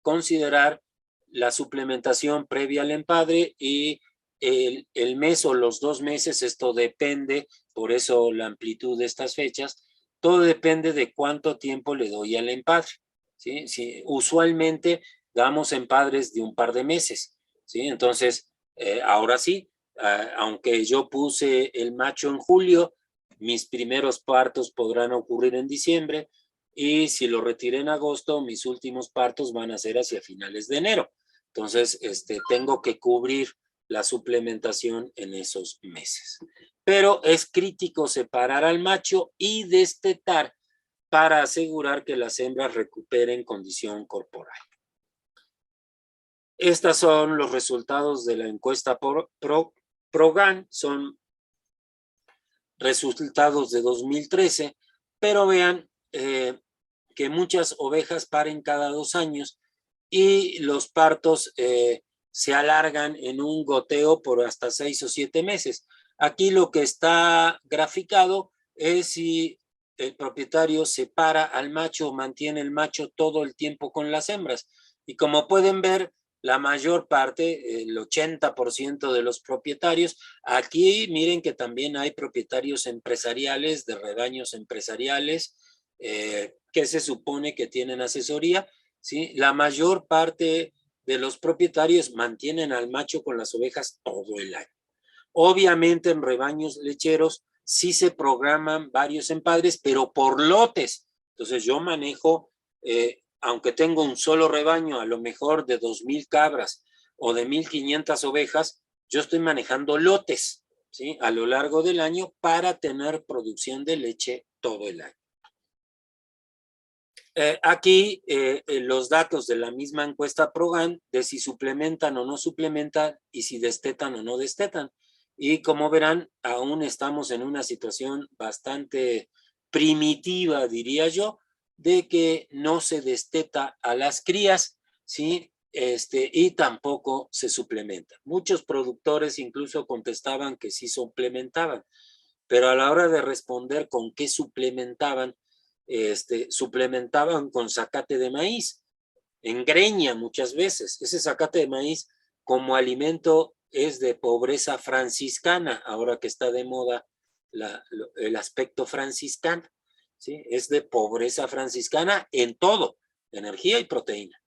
considerar la suplementación previa al empadre y el mes o los 2 meses, esto depende, por eso la amplitud de estas fechas, todo depende de cuánto tiempo le doy al empadre, ¿sí? Sí, usualmente damos empadres de un par de meses, ¿sí? Entonces, ahora sí, aunque yo puse el macho en julio, mis primeros partos podrán ocurrir en diciembre, y si lo retiré en agosto, mis últimos partos van a ser hacia finales de enero. Entonces, tengo que cubrir la suplementación en esos meses. Pero es crítico separar al macho y destetar para asegurar que las hembras recuperen condición corporal. Estos son los resultados de la encuesta ProGAN, son resultados de 2013, pero vean que muchas ovejas paren cada 2 años y los partos se alargan en un goteo por hasta 6 o 7 meses. Aquí lo que está graficado es si el propietario separa al macho o mantiene el macho todo el tiempo con las hembras. Y como pueden ver, la mayor parte, el 80% de los propietarios, aquí miren que también hay propietarios empresariales, de rebaños empresariales, que se supone que tienen asesoría, ¿sí? La mayor parte de los propietarios mantienen al macho con las ovejas todo el año. Obviamente en rebaños lecheros sí se programan varios empadres, pero por lotes. Entonces yo manejo, aunque tengo un solo rebaño, a lo mejor de 2,000 cabras o de 1,500 ovejas, yo estoy manejando lotes, ¿sí? A lo largo del año para tener producción de leche todo el año. Aquí los datos de la misma encuesta ProGAN de si suplementan o no suplementan y si destetan o no destetan. Y como verán, aún estamos en una situación bastante primitiva, diría yo, de que no se desteta a las crías, ¿sí? Y tampoco se suplementa. Muchos productores incluso contestaban que sí suplementaban, pero a la hora de responder con qué suplementaban, suplementaban con zacate de maíz, en greña muchas veces. Ese zacate de maíz como alimento es de pobreza franciscana, ahora que está de moda el aspecto franciscano, ¿sí? Es de pobreza franciscana en todo, energía y proteína,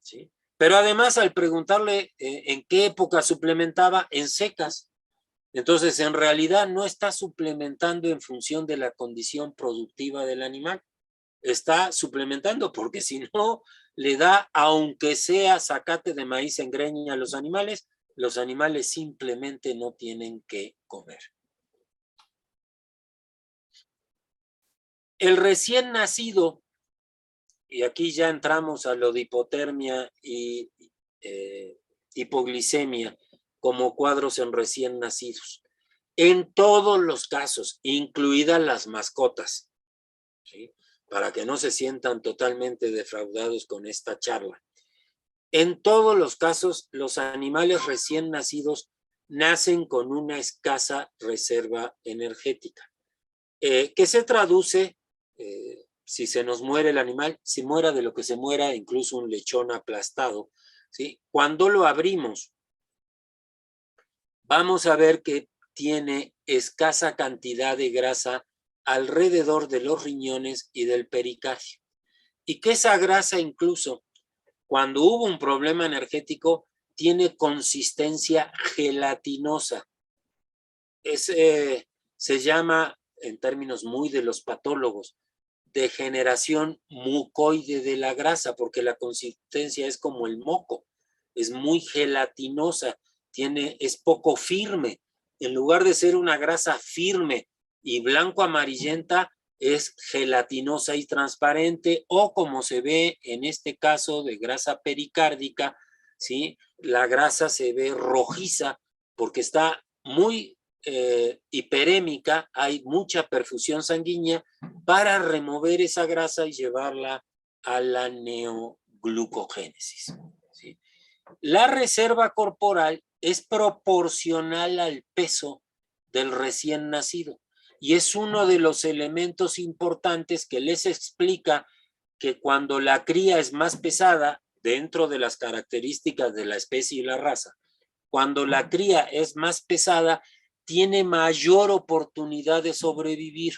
¿sí? Pero además, al preguntarle en qué época suplementaba, en secas. Entonces, en realidad no está suplementando en función de la condición productiva del animal. Está suplementando porque si no le da, aunque sea zacate de maíz en greña a los animales simplemente no tienen que comer. El recién nacido, y aquí ya entramos a lo de hipotermia y hipoglicemia como cuadros en recién nacidos. En todos los casos, incluidas las mascotas, ¿sí? Para que no se sientan totalmente defraudados con esta charla. En todos los casos, los animales recién nacidos nacen con una escasa reserva energética, que se traduce, si se nos muere el animal, si muera de lo que se muera, incluso un lechón aplastado, ¿sí? Cuando lo abrimos, vamos a ver que tiene escasa cantidad de grasa alrededor de los riñones y del pericardio. Y que esa grasa incluso, cuando hubo un problema energético, tiene consistencia gelatinosa. Se llama, en términos muy de los patólogos, degeneración mucoide de la grasa, porque la consistencia es como el moco, es muy gelatinosa, es poco firme. En lugar de ser una grasa firme y blanco-amarillenta, es gelatinosa y transparente, o como se ve en este caso de grasa pericárdica, ¿sí? La grasa se ve rojiza porque está muy hiperémica, hay mucha perfusión sanguínea para remover esa grasa y llevarla a la neoglucogénesis, ¿sí? La reserva corporal es proporcional al peso del recién nacido y es uno de los elementos importantes que les explica que cuando la cría es más pesada, dentro de las características de la especie y la raza, cuando la cría es más pesada, tiene mayor oportunidad de sobrevivir,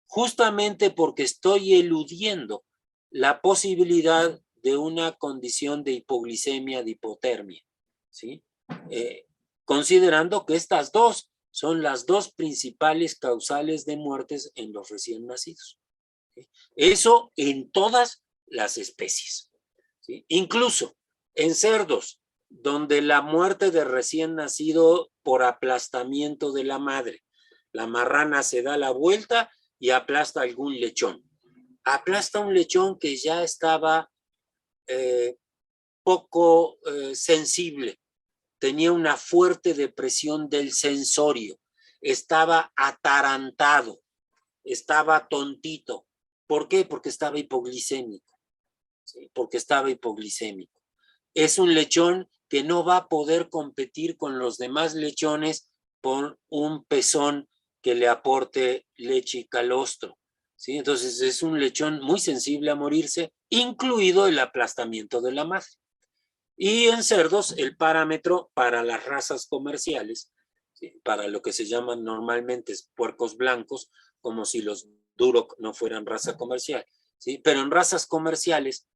justamente porque estoy eludiendo la posibilidad de una condición de hipoglicemia, de hipotermia, ¿sí? Considerando que estas dos son las dos principales causales de muertes en los recién nacidos, ¿sí? Eso en todas las especies, ¿sí? Incluso en cerdos, donde la muerte de recién nacido por aplastamiento de la madre, la marrana se da la vuelta y aplasta algún lechón. Aplasta un lechón que ya estaba poco sensible, tenía una fuerte depresión del sensorio, estaba atarantado, estaba tontito. ¿Por qué? Porque estaba hipoglicémico, ¿sí? Porque estaba hipoglicémico. Es un lechón que no va a poder competir con los demás lechones por un pezón que le aporte leche y calostro, ¿sí? Entonces es un lechón muy sensible a morirse, incluido el aplastamiento de la madre. Y en cerdos, el parámetro para las razas comerciales, ¿sí? Para lo que se llaman normalmente puercos blancos, como si los Duroc no fueran raza comercial, ¿sí? Pero en razas comerciales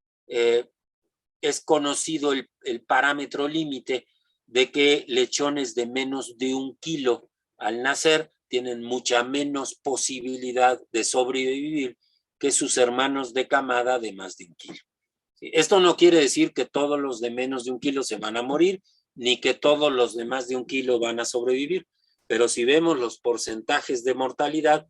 es conocido el parámetro límite de que lechones de menos de 1 kilo al nacer tienen mucha menos posibilidad de sobrevivir que sus hermanos de camada de más de 1 kilo. ¿Sí? Esto no quiere decir que todos los de menos de 1 kilo se van a morir, ni que todos los de más de 1 kilo van a sobrevivir, pero si vemos los porcentajes de mortalidad,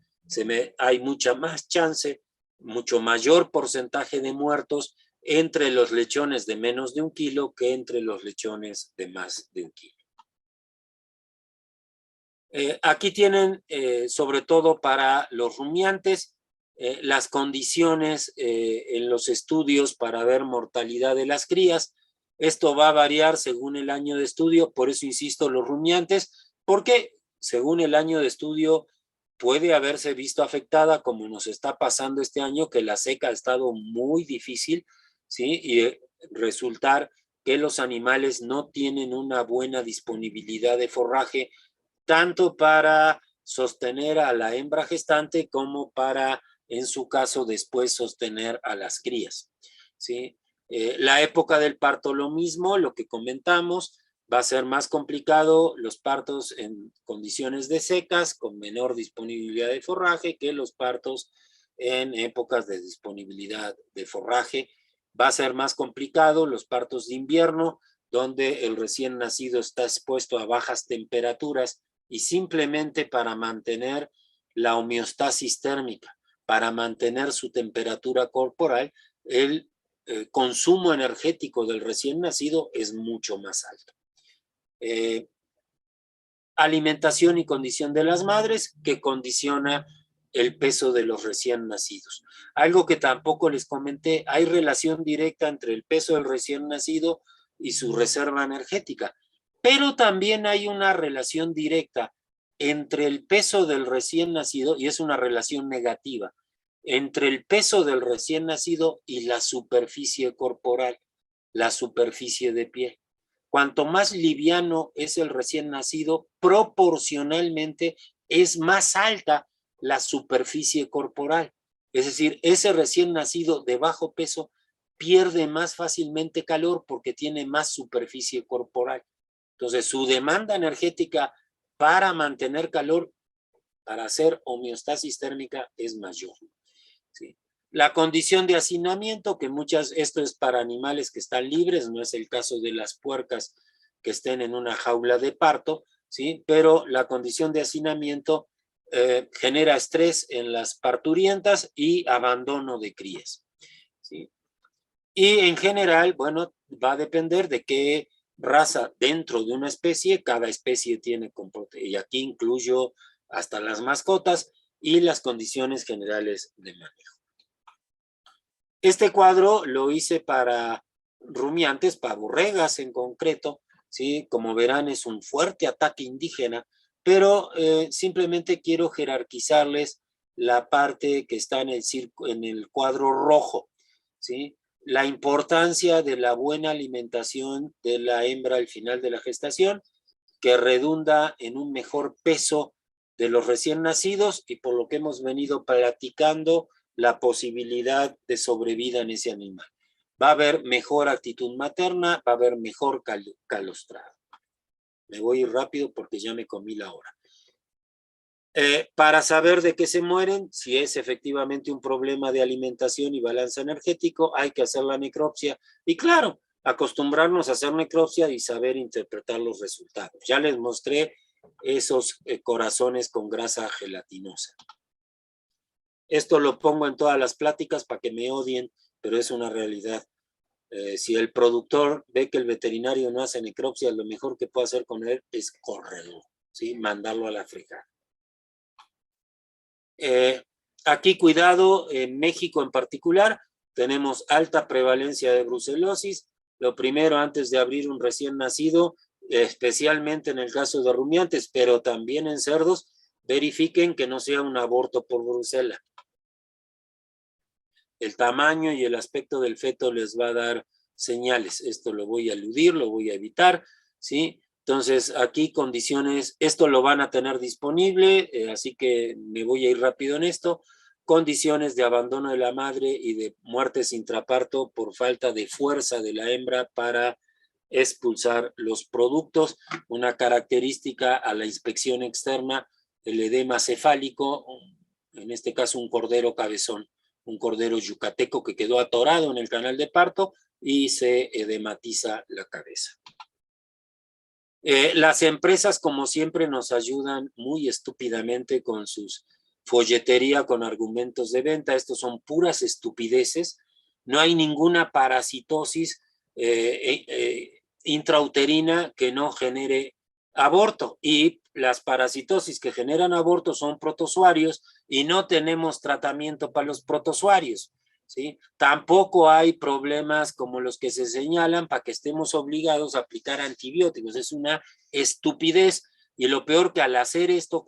hay mucha más chance, mucho mayor porcentaje de muertos entre los lechones de menos de 1 kilo que entre los lechones de más de 1 kilo. Aquí tienen, sobre todo para los rumiantes, las condiciones en los estudios para ver mortalidad de las crías. Esto va a variar según el año de estudio, por eso insisto, los rumiantes, porque según el año de estudio puede haberse visto afectada, como nos está pasando este año, que la seca ha estado muy difícil, ¿sí? Y resultar que los animales no tienen una buena disponibilidad de forraje, tanto para sostener a la hembra gestante como para, en su caso, después sostener a las crías, ¿sí? La época del parto, lo mismo, lo que comentamos, va a ser más complicado los partos en condiciones de secas, con menor disponibilidad de forraje, que los partos en épocas de disponibilidad de forraje. Va a ser más complicado los partos de invierno, donde el recién nacido está expuesto a bajas temperaturas y simplemente para mantener la homeostasis térmica, para mantener su temperatura corporal, el consumo energético del recién nacido es mucho más alto. Alimentación y condición de las madres, que condiciona el peso de los recién nacidos. Algo que tampoco les comenté, hay relación directa entre el peso del recién nacido y su reserva energética, pero también hay una relación directa entre el peso del recién nacido, y es una relación negativa, entre el peso del recién nacido y la superficie corporal. la superficie de piel. Cuanto más liviano es el recién nacido, proporcionalmente es más alta la superficie corporal. Es decir, ese recién nacido de bajo peso pierde más fácilmente calor porque tiene más superficie corporal. Entonces, su demanda energética para mantener calor, para hacer homeostasis térmica, es mayor. ¿Sí? La condición de hacinamiento, que esto es para animales que están libres, no es el caso de las puercas que estén en una jaula de parto, ¿sí? Pero la condición de hacinamiento genera estrés en las parturientas y abandono de crías, ¿sí? Y en general, bueno, va a depender de qué raza dentro de una especie, cada especie tiene comportamiento, y aquí incluyo hasta las mascotas y las condiciones generales de manejo. Este cuadro lo hice para rumiantes, para borregas en concreto, ¿sí? Como verán, es un fuerte ataque indígena, pero simplemente quiero jerarquizarles la parte que está en el cuadro rojo, ¿sí? La importancia de la buena alimentación de la hembra al final de la gestación, que redunda en un mejor peso de los recién nacidos y por lo que hemos venido platicando, la posibilidad de sobrevida en ese animal. Va a haber mejor actitud materna, va a haber mejor calostrado. Me voy a ir rápido porque ya me comí la hora. Para saber de qué se mueren, si es efectivamente un problema de alimentación y balance energético, hay que hacer la necropsia. Y claro, acostumbrarnos a hacer necropsia y saber interpretar los resultados. Ya les mostré esos corazones con grasa gelatinosa. Esto lo pongo en todas las pláticas para que me odien, pero es una realidad. Si el productor ve que el veterinario no hace necropsia, lo mejor que puede hacer con él es correrlo, ¿sí? Mandarlo a la fregada. Aquí cuidado, en México en particular, tenemos alta prevalencia de brucelosis. Lo primero, antes de abrir un recién nacido, especialmente en el caso de rumiantes, pero también en cerdos, verifiquen que no sea un aborto por brucela. El tamaño y el aspecto del feto les va a dar señales. Esto lo voy a eludir, lo voy a evitar, ¿sí? Entonces, aquí condiciones, esto lo van a tener disponible, así que me voy a ir rápido en esto. Condiciones de abandono de la madre y de muertes intraparto por falta de fuerza de la hembra para expulsar los productos. Una característica a la inspección externa, el edema cefálico, en este caso un cordero cabezón, un cordero yucateco que quedó atorado en el canal de parto y se edematiza la cabeza. Las empresas, como siempre, nos ayudan muy estúpidamente con sus folletería con argumentos de venta. Estos son puras estupideces. No hay ninguna parasitosis intrauterina que no genere aborto, y las parasitosis que generan aborto son protozoarios y no tenemos tratamiento para los protozoarios, ¿sí? Tampoco hay problemas como los que se señalan para que estemos obligados a aplicar antibióticos. Es una estupidez, y lo peor que al hacer esto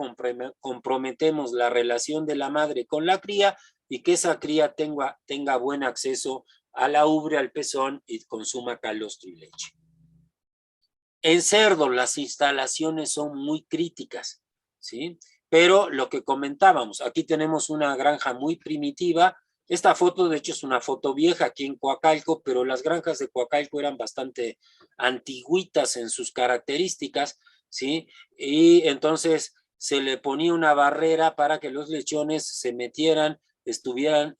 comprometemos la relación de la madre con la cría y que esa cría tenga buen acceso a la ubre, al pezón y consuma calostro y leche. En cerdo las instalaciones son muy críticas, ¿sí? Pero lo que comentábamos, aquí tenemos una granja muy primitiva. Esta foto, de hecho, es una foto vieja aquí en Coacalco, pero las granjas de Coacalco eran bastante antiguitas en sus características, ¿sí? Y entonces se le ponía una barrera para que los lechones se metieran, estuvieran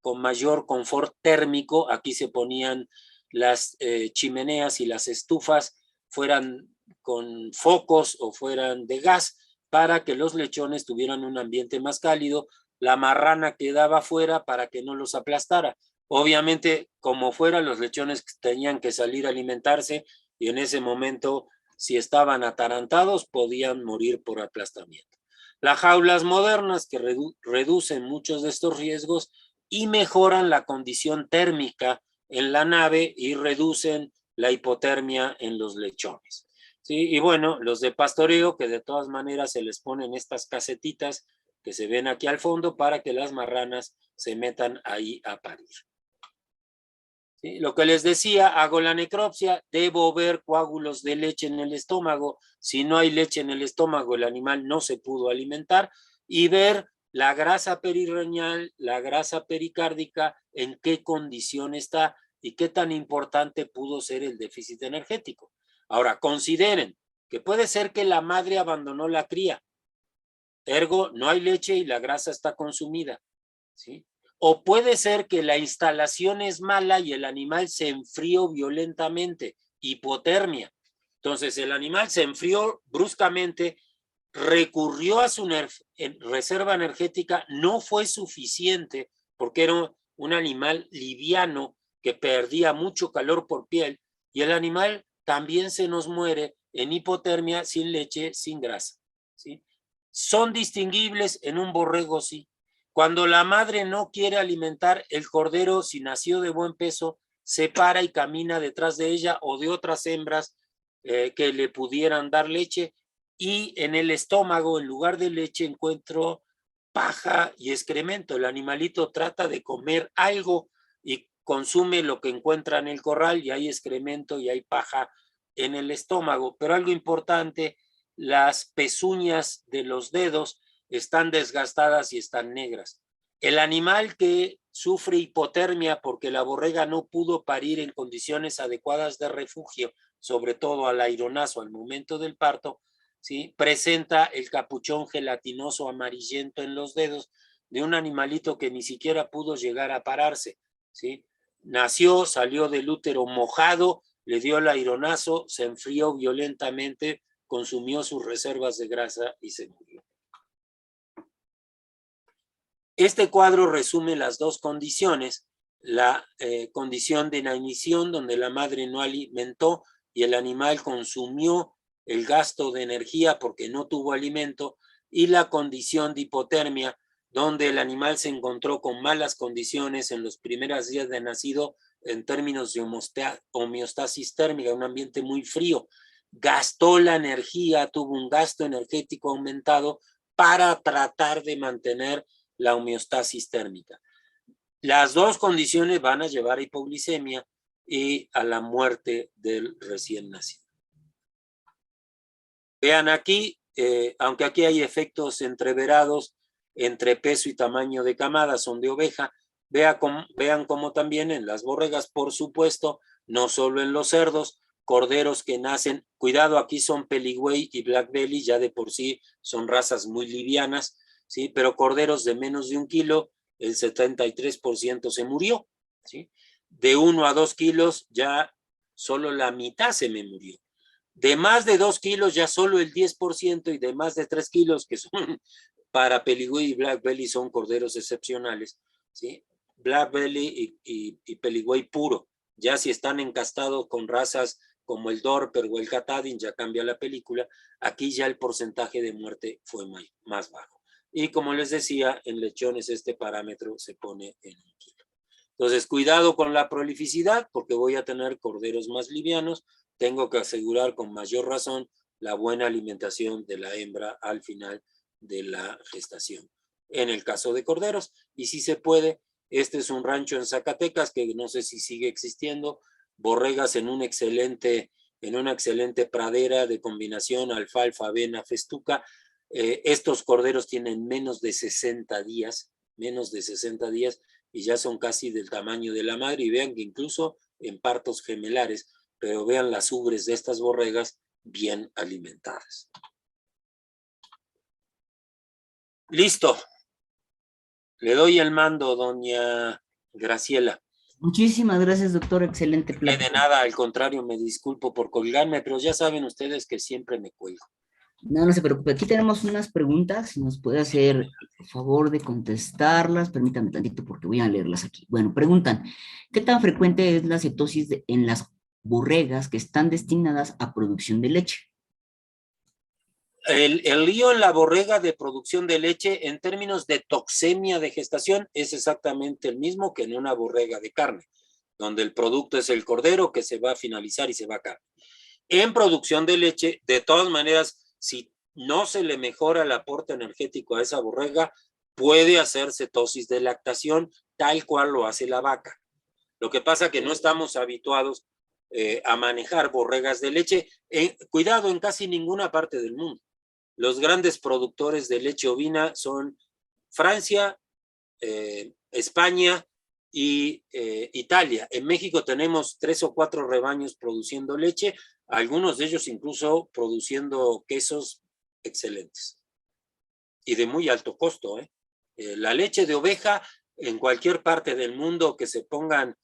con mayor confort térmico. Aquí se ponían las chimeneas y las estufas, fueran con focos o fueran de gas, para que los lechones tuvieran un ambiente más cálido. La marrana quedaba fuera para que no los aplastara. Obviamente, como fuera, los lechones tenían que salir a alimentarse y en ese momento, si estaban atarantados, podían morir por aplastamiento. Las jaulas modernas que reducen muchos de estos riesgos y mejoran la condición térmica en la nave y reducen la hipotermia en los lechones, ¿sí? Y bueno, los de pastoreo, que de todas maneras se les ponen estas casetitas que se ven aquí al fondo para que las marranas se metan ahí a parir. ¿Sí? Lo que les decía, hago la necropsia, debo ver coágulos de leche en el estómago. Si no hay leche en el estómago, el animal no se pudo alimentar, y ver la grasa perirreñal, la grasa pericárdica, en qué condición está y qué tan importante pudo ser el déficit energético. Ahora, consideren que puede ser que la madre abandonó la cría, ergo no hay leche y la grasa está consumida, ¿sí? O puede ser que la instalación es mala y el animal se enfrió violentamente, hipotermia. Entonces el animal se enfrió bruscamente, recurrió a su reserva energética, no fue suficiente porque era un animal liviano que perdía mucho calor por piel, y el animal también se nos muere en hipotermia, sin leche, sin grasa, ¿sí? Son distinguibles en un borrego, sí. Cuando la madre no quiere alimentar, el cordero, si nació de buen peso, se para y camina detrás de ella o de otras hembras que le pudieran dar leche, y en el estómago, en lugar de leche, encuentro paja y excremento. El animalito trata de comer algo y consume lo que encuentra en el corral, y hay excremento y hay paja en el estómago. Pero algo importante, las pezuñas de los dedos están desgastadas y están negras. El animal que sufre hipotermia porque la borrega no pudo parir en condiciones adecuadas de refugio, sobre todo al aironazo al momento del parto, ¿sí?, presenta el capuchón gelatinoso amarillento en los dedos de un animalito que ni siquiera pudo llegar a pararse, ¿sí? Nació, salió del útero mojado, le dio el aironazo, se enfrió violentamente, consumió sus reservas de grasa y se murió. Este cuadro resume las dos condiciones: la condición de inanición, donde la madre no alimentó y el animal consumió el gasto de energía porque no tuvo alimento, y la condición de hipotermia, donde el animal se encontró con malas condiciones en los primeros días de nacido en términos de homeostasis térmica, un ambiente muy frío, gastó la energía, tuvo un gasto energético aumentado para tratar de mantener la homeostasis térmica. Las dos condiciones van a llevar a hipoglicemia y a la muerte del recién nacido. Vean aquí, aunque aquí hay efectos entreverados entre peso y tamaño de camada, son de oveja, vean cómo también en las borregas, por supuesto, no solo en los cerdos, corderos que nacen, cuidado, aquí son Peligüey y Black Belly, ya de por sí son razas muy livianas, ¿sí? Pero corderos de menos de 1 kilo, el 73% se murió, ¿sí? De 1 a 2 kilos ya solo la mitad se me murió. De más de 2 kilos ya solo el 10%, y de más de 3 kilos, que son para Peligüey y Black Belly, son corderos excepcionales, ¿sí? Black Belly y Peligüey puro. Ya si están encastados con razas como el Dorper o el Katahdin, ya cambia la película. Aquí ya el porcentaje de muerte fue más bajo. Y como les decía, en lechones este parámetro se pone en 1 kilo. Entonces, cuidado con la prolificidad, porque voy a tener corderos más livianos. Tengo que asegurar con mayor razón la buena alimentación de la hembra al final de la gestación. En el caso de corderos, y si se puede, este es un rancho en Zacatecas que no sé si sigue existiendo, borregas en una excelente pradera de combinación alfalfa, avena, festuca. Estos corderos tienen menos de 60 días, y ya son casi del tamaño de la madre, y vean que incluso en partos gemelares, pero vean las ubres de estas borregas bien alimentadas. Listo. Le doy el mando, doña Graciela. Muchísimas gracias, doctor. Excelente plática. De nada, al contrario, me disculpo por colgarme, pero ya saben ustedes que siempre me cuelgo. No, no se preocupe. Aquí tenemos unas preguntas. Si nos puede hacer el favor de contestarlas. Permítame tantito porque voy a leerlas aquí. Bueno, preguntan, ¿qué tan frecuente es la cetosis en las borregas que están destinadas a producción de leche? El lío en la borrega de producción de leche en términos de toxemia de gestación es exactamente el mismo que en una borrega de carne, donde el producto es el cordero que se va a finalizar y se va a carne. En producción de leche, de todas maneras, si no se le mejora el aporte energético a esa borrega, puede hacer cetosis de lactación, tal cual lo hace la vaca. Lo que pasa que no estamos habituados a manejar borregas de leche. Cuidado, en casi ninguna parte del mundo. Los grandes productores de leche ovina son Francia, España y Italia. En México tenemos 3 o 4 rebaños produciendo leche, algunos de ellos incluso produciendo quesos excelentes y de muy alto costo. La leche de oveja, en cualquier parte del mundo que se pongan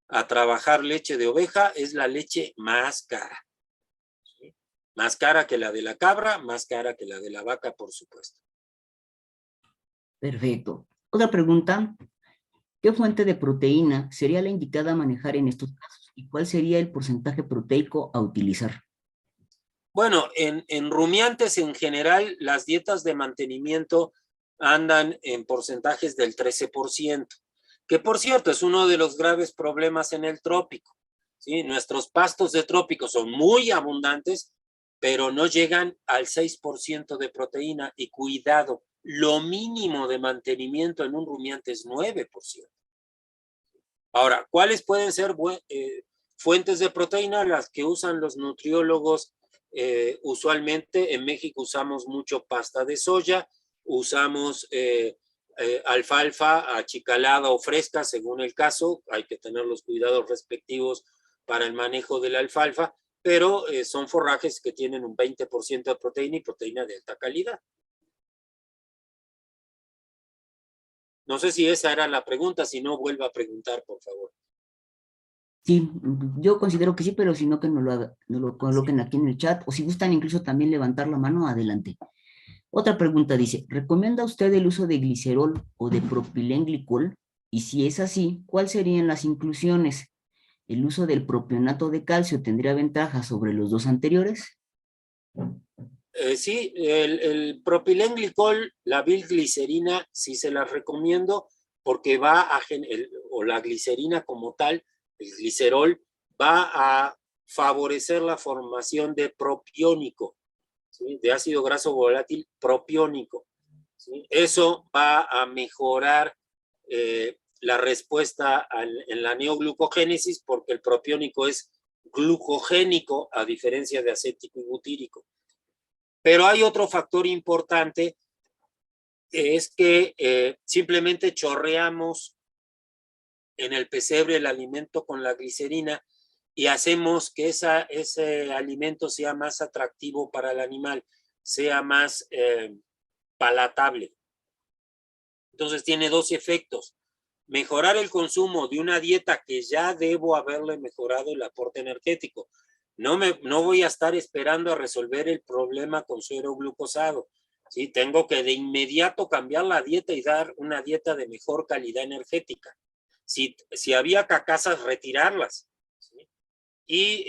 a trabajar leche de oveja, es la leche más cara. ¿Sí? Más cara que la de la cabra, más cara que la de la vaca, por supuesto. Perfecto. Otra pregunta. ¿Qué fuente de proteína sería la indicada a manejar en estos casos? ¿Y cuál sería el porcentaje proteico a utilizar? Bueno, en rumiantes en general, las dietas de mantenimiento andan en porcentajes del 13%, que por cierto es uno de los graves problemas en el trópico. ¿Sí? Nuestros pastos de trópico son muy abundantes, pero no llegan al 6% de proteína. Y cuidado, lo mínimo de mantenimiento en un rumiante es 9%. Ahora, ¿cuáles pueden ser fuentes de proteína? Las que usan los nutriólogos. Usualmente en México usamos mucho pasta de soya, usamos alfalfa achicalada o fresca, según el caso. Hay que tener los cuidados respectivos para el manejo de la alfalfa, pero son forrajes que tienen un 20% de proteína y proteína de alta calidad. No sé si esa era la pregunta, si no, vuelva a preguntar, por favor. Sí, yo considero que sí, pero si no, que nos lo coloquen aquí en el chat, o si gustan incluso también levantar la mano, adelante. Otra pregunta dice, ¿recomienda usted el uso de glicerol o de propilenglicol? Y si es así, ¿cuáles serían las inclusiones? ¿El uso del propionato de calcio tendría ventaja sobre los dos anteriores? Sí, el propilenglicol, la bilglicerina, sí se las recomiendo porque o la glicerina como tal, el glicerol, va a favorecer la formación de propiónico, ¿sí? De ácido graso volátil propiónico. ¿Sí? Eso va a mejorar la respuesta en la neoglucogénesis porque el propiónico es glucogénico a diferencia de acético y butírico. Pero hay otro factor importante, es que simplemente chorreamos en el pesebre el alimento con la glicerina y hacemos que ese alimento sea más atractivo para el animal, sea más palatable. Entonces tiene dos efectos. Mejorar el consumo de una dieta que ya debo haberle mejorado el aporte energético. No voy a estar esperando a resolver el problema con suero glucosado. ¿Sí? Tengo que de inmediato cambiar la dieta y dar una dieta de mejor calidad energética. Si había cacasas, retirarlas. ¿Sí? Y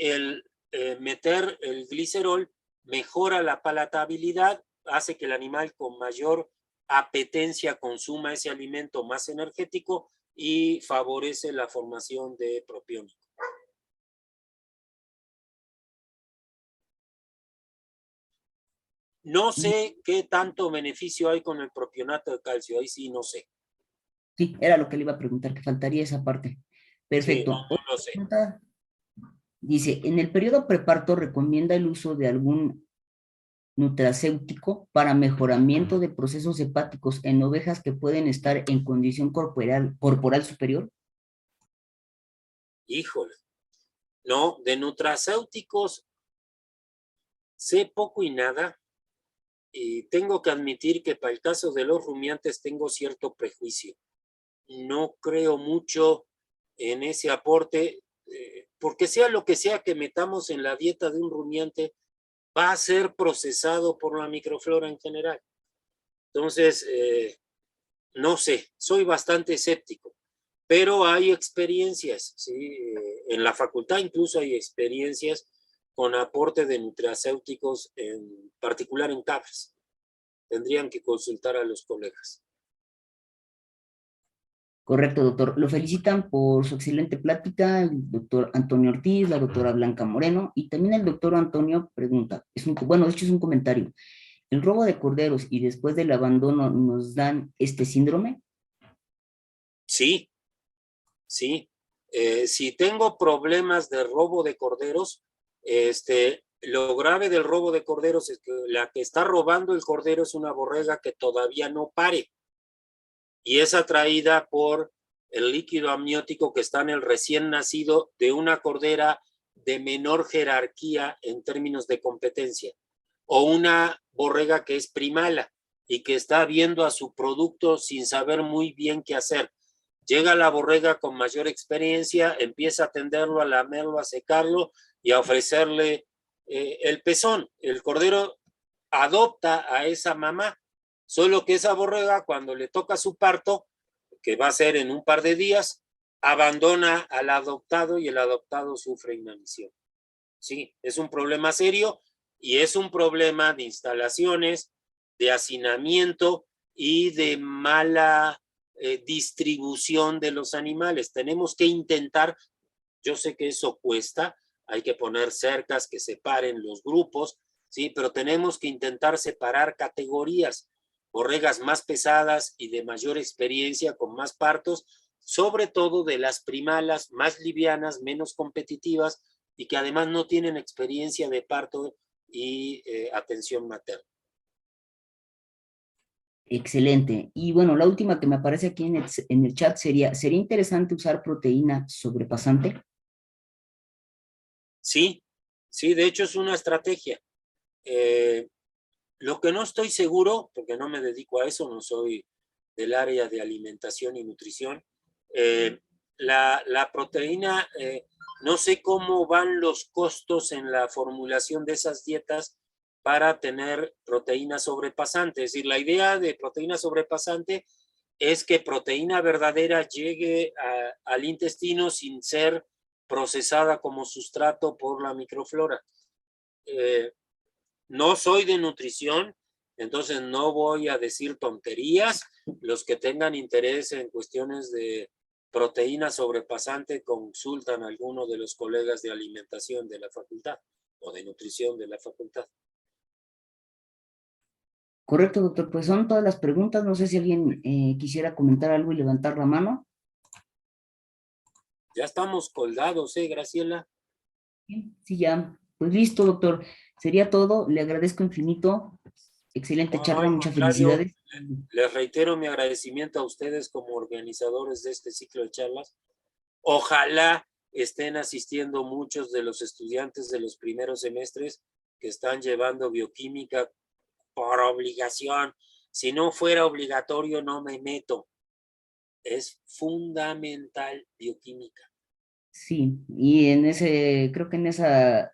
meter el glicerol mejora la palatabilidad, hace que el animal con mayor apetencia consuma ese alimento más energético y favorece la formación de propiónico. No sé qué tanto beneficio hay con el propionato de calcio, ahí sí no sé. Sí, era lo que le iba a preguntar, que faltaría esa parte. Sí, Perfecto. no lo sé. Dice, en el periodo preparto recomienda el uso de algún nutracéutico para mejoramiento de procesos hepáticos en ovejas que pueden estar en condición corporal superior. Híjole. No, de nutracéuticos sé poco y nada. Y tengo que admitir que para el caso de los rumiantes tengo cierto prejuicio. No creo mucho en ese aporte, porque sea lo que sea que metamos en la dieta de un rumiante, va a ser procesado por la microflora en general. Entonces, no sé, soy bastante escéptico, pero hay experiencias, ¿sí? En la facultad incluso hay experiencias con aporte de nutracéuticos, en particular en cabras. Tendrían que consultar a los colegas. Correcto, doctor. Lo felicitan por su excelente plática el doctor Antonio Ortiz, la doctora Blanca Moreno, y también el doctor Antonio pregunta, bueno, de hecho es un comentario. ¿El robo de corderos y después del abandono nos dan este síndrome? Sí, sí. Si tengo problemas de robo de corderos, lo grave del robo de corderos es que la que está robando el cordero es una borrega que todavía no pare y es atraída por el líquido amniótico que está en el recién nacido de una cordera de menor jerarquía en términos de competencia, o una borrega que es primala y que está viendo a su producto sin saber muy bien qué hacer. Llega la borrega con mayor experiencia, empieza a atenderlo, a lamerlo, a secarlo y a ofrecerle el pezón. El cordero adopta a esa mamá, solo que esa borrega, cuando le toca su parto, que va a ser en un par de días, abandona al adoptado y el adoptado sufre inanición. Sí, es un problema serio y es un problema de instalaciones, de hacinamiento y de mala distribución de los animales. Tenemos que intentar, yo sé que eso cuesta, hay que poner cercas que separen los grupos, sí, pero tenemos que intentar separar categorías, borregas más pesadas y de mayor experiencia con más partos, sobre todo de las primalas más livianas, menos competitivas y que además no tienen experiencia de parto y atención materna. Excelente. Y bueno, la última que me aparece aquí en el chat ¿sería interesante usar proteína sobrepasante? Sí, sí, de hecho es una estrategia. Lo que no estoy seguro, porque no me dedico a eso, no soy del área de alimentación y nutrición, la proteína, no sé cómo van los costos en la formulación de esas dietas para tener proteína sobrepasante. Es decir, la idea de proteína sobrepasante es que proteína verdadera llegue al intestino sin ser procesada como sustrato por la microflora. No soy de nutrición, entonces no voy a decir tonterías. Los que tengan interés en cuestiones de proteína sobrepasante consultan a alguno de los colegas de alimentación de la facultad o de nutrición de la facultad. Correcto, doctor. Pues son todas las preguntas. No sé si alguien quisiera comentar algo y levantar la mano. Ya estamos colgados, Graciela? Sí, ya. Pues listo, doctor. Sería todo. Le agradezco infinito. Excelente No, no, charla. al Muchas contrario, felicidades. les reitero mi agradecimiento a ustedes como organizadores de este ciclo de charlas. Ojalá estén asistiendo muchos de los estudiantes de los primeros semestres que están llevando bioquímica por obligación. Si no fuera obligatorio, no me meto. Es fundamental bioquímica. Sí, y creo que en esa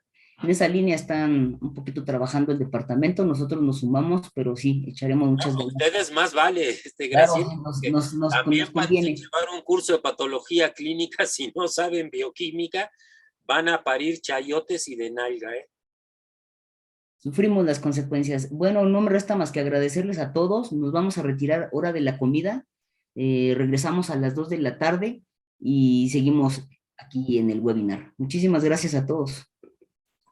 línea están un poquito trabajando el departamento. Nosotros nos sumamos, pero sí, echaremos muchas No, ganas. ustedes más vale, Claro, Graciela, porque nos también para conviene. llevar un curso de patología clínica, si no saben bioquímica, van a parir chayotes y de nalga, Sufrimos las consecuencias. Bueno, no me resta más que agradecerles a todos. Nos vamos a retirar hora de la comida. Regresamos a las 2 de la tarde y seguimos aquí en el webinar. Muchísimas gracias a todos.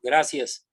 Gracias.